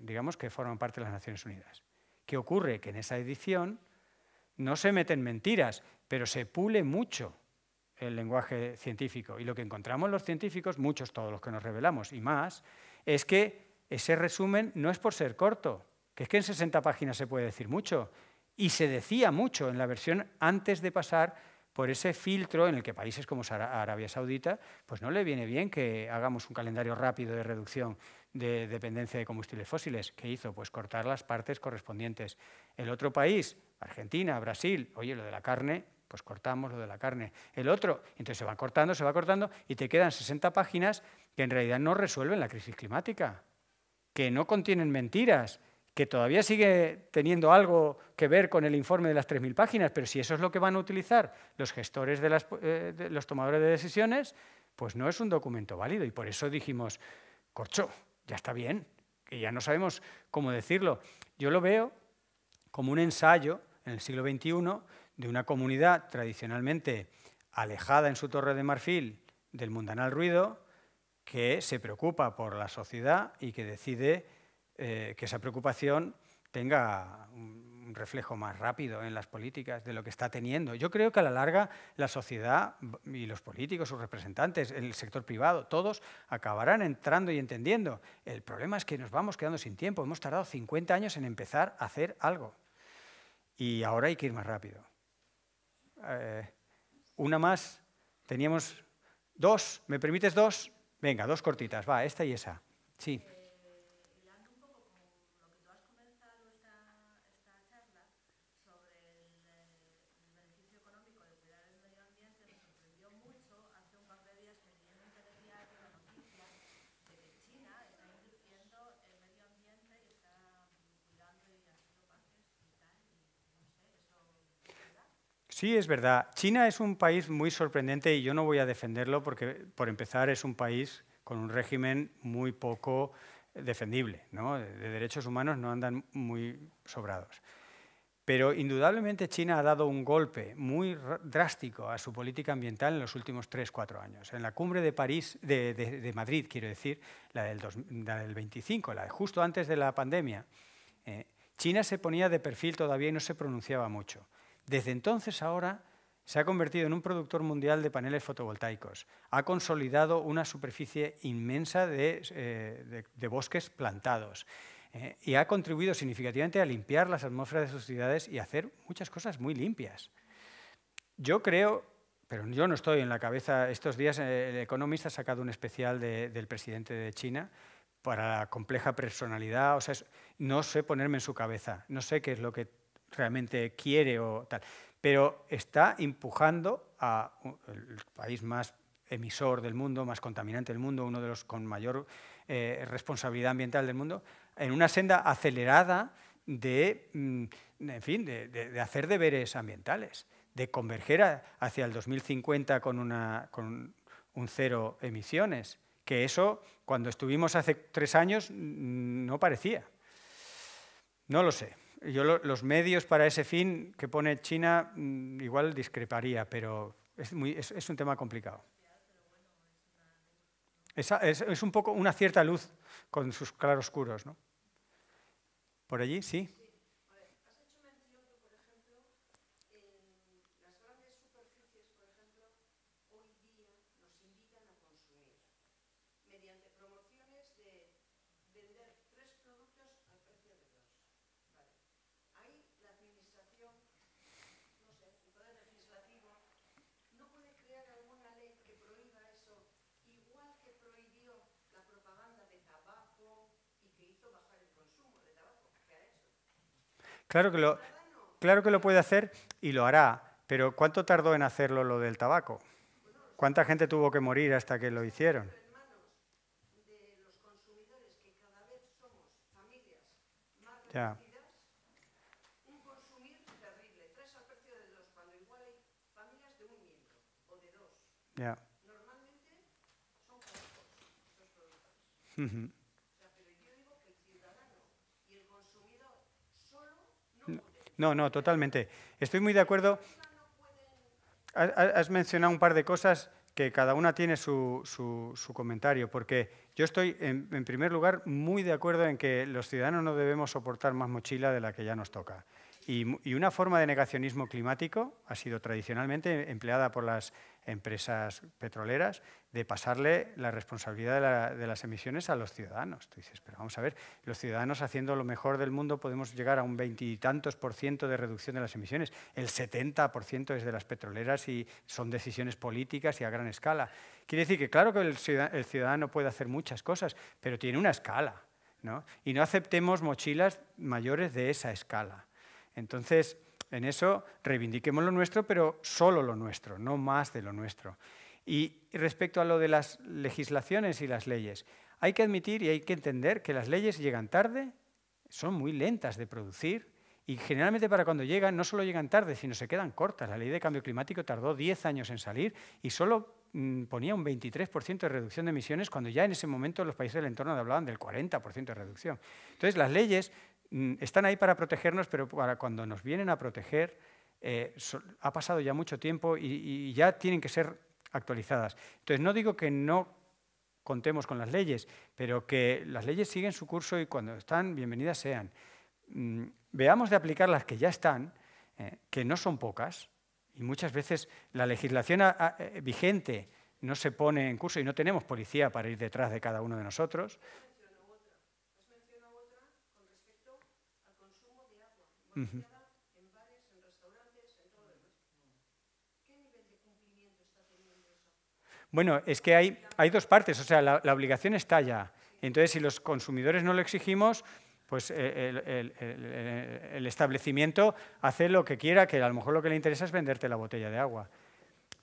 digamos que forman parte de las Naciones Unidas. ¿Qué ocurre? Que en esa edición no se meten mentiras, pero se pule mucho el lenguaje científico. Y lo que encontramos los científicos, muchos, todos los que nos revelamos y más, es que ese resumen no es por ser corto, que es que en 60 páginas se puede decir mucho. Y se decía mucho en la versión antes de pasar por ese filtro en el que países como Arabia Saudita, pues no le viene bien que hagamos un calendario rápido de reducción de dependencia de combustibles fósiles. ¿Qué hizo? Pues cortar las partes correspondientes. El otro país, Argentina, Brasil, oye, lo de la carne, pues cortamos lo de la carne. El otro, entonces se va cortando y te quedan 60 páginas que en realidad no resuelven la crisis climática, que no contienen mentiras, que todavía sigue teniendo algo que ver con el informe de las 3.000 páginas, pero si eso es lo que van a utilizar los gestores de los tomadores de decisiones, pues no es un documento válido. Y por eso dijimos, corcho, ya está bien, que ya no sabemos cómo decirlo. Yo lo veo como un ensayo en el siglo XXI de una comunidad tradicionalmente alejada en su torre de marfil del mundanal ruido, que se preocupa por la sociedad y que decide que esa preocupación tenga un reflejo más rápido en las políticas de lo que está teniendo. Yo creo que a la larga la sociedad y los políticos, sus representantes, el sector privado, todos acabarán entrando y entendiendo. El problema es que nos vamos quedando sin tiempo. Hemos tardado 50 años en empezar a hacer algo y ahora hay que ir más rápido. Una más. Teníamos dos. ¿Me permites dos? Venga, dos cortitas. Va, esta y esa. Sí. Hilando un poco con lo que tú has comenzado esta charla sobre el beneficio económico de cuidar el medio ambiente, me sorprendió mucho hace un par de días que leí en un telediario la noticia de que China está invirtiendo en medio ambiente y está cuidando y haciendo parques y tal, y no sé, eso es verdad. Sí, es verdad. China es un país muy sorprendente y yo no voy a defenderlo porque, por empezar, es un país con un régimen muy poco defendible, ¿no? De derechos humanos no andan muy sobrados. Pero indudablemente China ha dado un golpe muy drástico a su política ambiental en los últimos 3-4 años. En la cumbre de París, de Madrid, quiero decir, la del 25, la de justo antes de la pandemia, China se ponía de perfil todavía y no se pronunciaba mucho. Desde entonces ahora se ha convertido en un productor mundial de paneles fotovoltaicos. Ha consolidado una superficie inmensa de bosques plantados y ha contribuido significativamente a limpiar las atmósferas de sus ciudades y a hacer muchas cosas muy limpias. Yo creo, pero yo no estoy en la cabeza, estos días el Economist ha sacado un especial del presidente de China para la compleja personalidad, o sea, no sé ponerme en su cabeza, no sé qué es lo que realmente quiere o tal, pero está empujando a el país más emisor del mundo, más contaminante del mundo, uno de los con mayor responsabilidad ambiental del mundo, en una senda acelerada de, en fin, de hacer deberes ambientales, de converger hacia el 2050 con un cero emisiones, que eso, cuando estuvimos hace 3 años, no parecía. No lo sé. Yo los medios para ese fin que pone China igual discreparía, pero es un tema complicado. Es un poco una cierta luz con sus claroscuros, ¿no? ¿Por allí? Sí. A ver, has hecho mención que, por ejemplo, en las grandes superficies, por ejemplo, hoy día nos invitan a consumir mediante promociones de vender 3 productos al precio de 2. Vale. Ahí la administración, no sé, el poder legislativo, ¿no puede crear alguna ley que prohíba eso, igual que prohibió la propaganda de tabaco y que hizo bajar el consumo de tabaco? ¿Qué ha hecho? Claro que lo puede hacer y lo hará, pero ¿cuánto tardó en hacerlo lo del tabaco? ¿Cuánta gente tuvo que morir hasta que lo hicieron? En manos de los consumidores, que cada vez somos familias más Ya. reducidas, un consumir terrible, 3 al precio de 2, cuando igual hay familias de 1 miembro o de 2. Ya. Normalmente son caros estos productos. Ujú. O sea, pero yo digo que el ciudadano y el consumidor solo no pueden. No, totalmente. Estoy muy de acuerdo. No pueden. Has mencionado un par de cosas que cada una tiene su comentario, porque yo estoy, en primer lugar, muy de acuerdo en que los ciudadanos no debemos soportar más mochila de la que ya nos toca. Y una forma de negacionismo climático ha sido tradicionalmente empleada por las empresas petroleras de pasarle la responsabilidad de las emisiones a los ciudadanos. Tú dices, pero vamos a ver, los ciudadanos haciendo lo mejor del mundo podemos llegar a un 20 y tantos % de reducción de las emisiones. El 70% es de las petroleras y son decisiones políticas y a gran escala. Quiere decir que claro que el ciudadano puede hacer muchas cosas, pero tiene una escala, ¿no? Y no aceptemos mochilas mayores de esa escala. Entonces, en eso reivindiquemos lo nuestro, pero solo lo nuestro, no más de lo nuestro. Y respecto a lo de las legislaciones y las leyes, hay que admitir y hay que entender que las leyes llegan tarde, son muy lentas de producir y generalmente para cuando llegan no solo llegan tarde, sino se quedan cortas. La ley de cambio climático tardó 10 años en salir y solo ponía un 23% de reducción de emisiones cuando ya en ese momento los países del entorno hablaban del 40% de reducción. Entonces las leyes están ahí para protegernos, pero para cuando nos vienen a proteger ha pasado ya mucho tiempo y ya tienen que ser actualizadas. Entonces no digo que no contemos con las leyes, pero que las leyes siguen su curso y cuando están, bienvenidas sean. Veamos de aplicar las que ya están, que no son pocas, y muchas veces la legislación vigente no se pone en curso y no tenemos policía para ir detrás de cada uno de nosotros. Has mencionado otra con respecto al consumo de agua, embotellada en bares, en restaurantes, en todo lo demás. ¿Qué nivel de cumplimiento está teniendo eso? Bueno, es que hay dos partes, o sea, la obligación está ya. Entonces, si los consumidores no lo exigimos, pues el establecimiento hace lo que quiera, que a lo mejor lo que le interesa es venderte la botella de agua.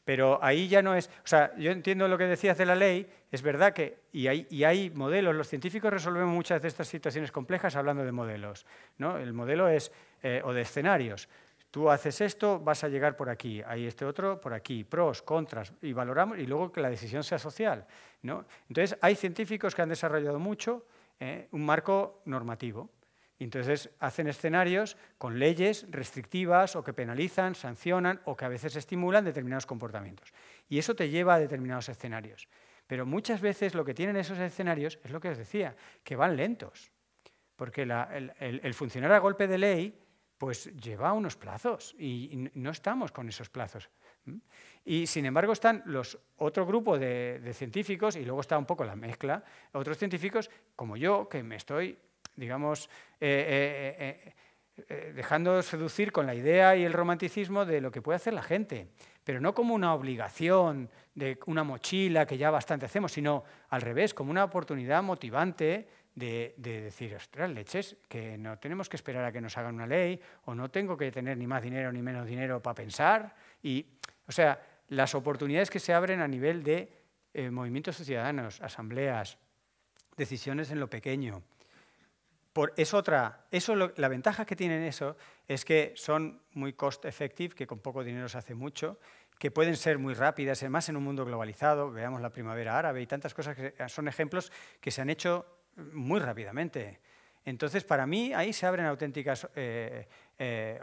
Pero ahí ya no es... O sea, yo entiendo lo que decías de la ley, es verdad que... Y hay modelos, los científicos resolvemos muchas de estas situaciones complejas hablando de modelos, ¿no? El modelo es... o de escenarios. Tú haces esto, vas a llegar por aquí, hay este otro por aquí, pros, contras, y valoramos, y luego que la decisión sea social, ¿no? Entonces, hay científicos que han desarrollado mucho un marco normativo. Y entonces hacen escenarios con leyes restrictivas o que penalizan, sancionan o que a veces estimulan determinados comportamientos. Y eso te lleva a determinados escenarios. Pero muchas veces lo que tienen esos escenarios es lo que os decía, que van lentos. Porque el funcionar a golpe de ley pues lleva unos plazos y no estamos con esos plazos. Y sin embargo están otro grupo de científicos y luego está un poco la mezcla, otros científicos como yo que me estoy, digamos, dejando seducir con la idea y el romanticismo de lo que puede hacer la gente, pero no como una obligación de una mochila que ya bastante hacemos, sino al revés, como una oportunidad motivante de decir, ostras, leches, que no tenemos que esperar a que nos hagan una ley o no tengo que tener ni más dinero ni menos dinero para pensar. O sea, las oportunidades que se abren a nivel de movimientos ciudadanos, asambleas, decisiones en lo pequeño. La ventaja que tienen eso es que son muy cost effective, que con poco dinero se hace mucho, que pueden ser muy rápidas, además en un mundo globalizado, veamos la primavera árabe y tantas cosas que son ejemplos que se han hecho muy rápidamente. Entonces, para mí, ahí se abren auténticas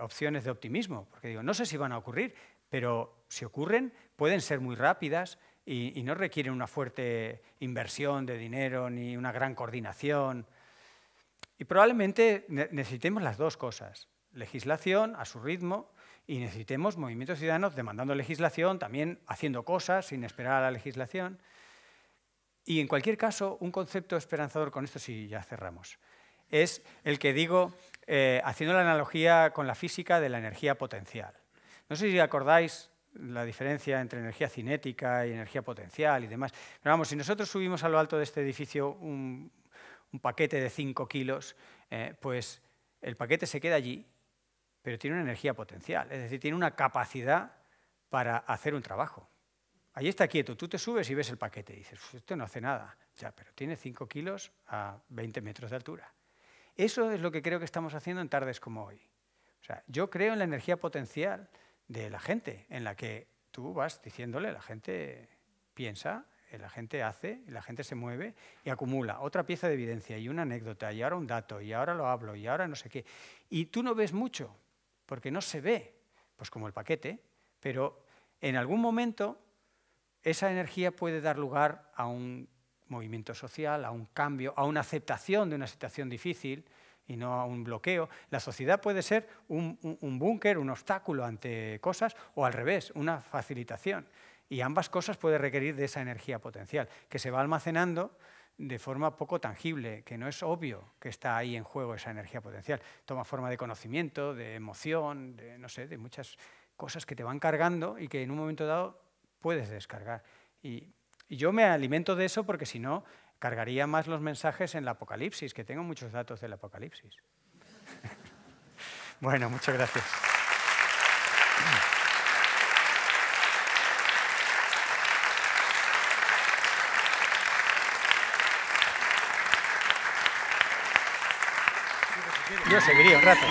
opciones de optimismo, porque digo, no sé si van a ocurrir, pero si ocurren, pueden ser muy rápidas y no requieren una fuerte inversión de dinero ni una gran coordinación. Y probablemente necesitemos las dos cosas, legislación a su ritmo y necesitemos movimientos ciudadanos demandando legislación, también haciendo cosas sin esperar a la legislación. Y en cualquier caso, un concepto esperanzador, con esto sí ya cerramos, es el que digo, haciendo la analogía con la física de la energía potencial. No sé si acordáis la diferencia entre energía cinética y energía potencial y demás. Pero vamos, si nosotros subimos a lo alto de este edificio un paquete de 5 kilos, pues el paquete se queda allí, pero tiene una energía potencial, es decir, tiene una capacidad para hacer un trabajo. Allí está quieto, tú te subes y ves el paquete y dices, esto no hace nada, ya, pero tiene 5 kilos a 20 metros de altura. Eso es lo que creo que estamos haciendo en tardes como hoy. O sea, yo creo en la energía potencial de la gente, en la que tú vas diciéndole, la gente piensa, la gente hace, la gente se mueve y acumula otra pieza de evidencia y una anécdota y ahora un dato y ahora lo hablo y ahora no sé qué. Y tú no ves mucho, porque no se ve, pues como el paquete, pero en algún momento esa energía puede dar lugar a un movimiento social, a un cambio, a una aceptación de una situación difícil y no a un bloqueo. La sociedad puede ser un búnker, un obstáculo ante cosas, o al revés, una facilitación. Y ambas cosas pueden requerir de esa energía potencial, que se va almacenando de forma poco tangible, que no es obvio que está ahí en juego esa energía potencial. Toma forma de conocimiento, de emoción, de, no sé, de muchas cosas que te van cargando y que en un momento dado puedes descargar. Y yo me alimento de eso porque si no, cargaría más los mensajes en el Apocalipsis, que tengo muchos datos del Apocalipsis. Bueno, muchas gracias. Yo seguiría un rato.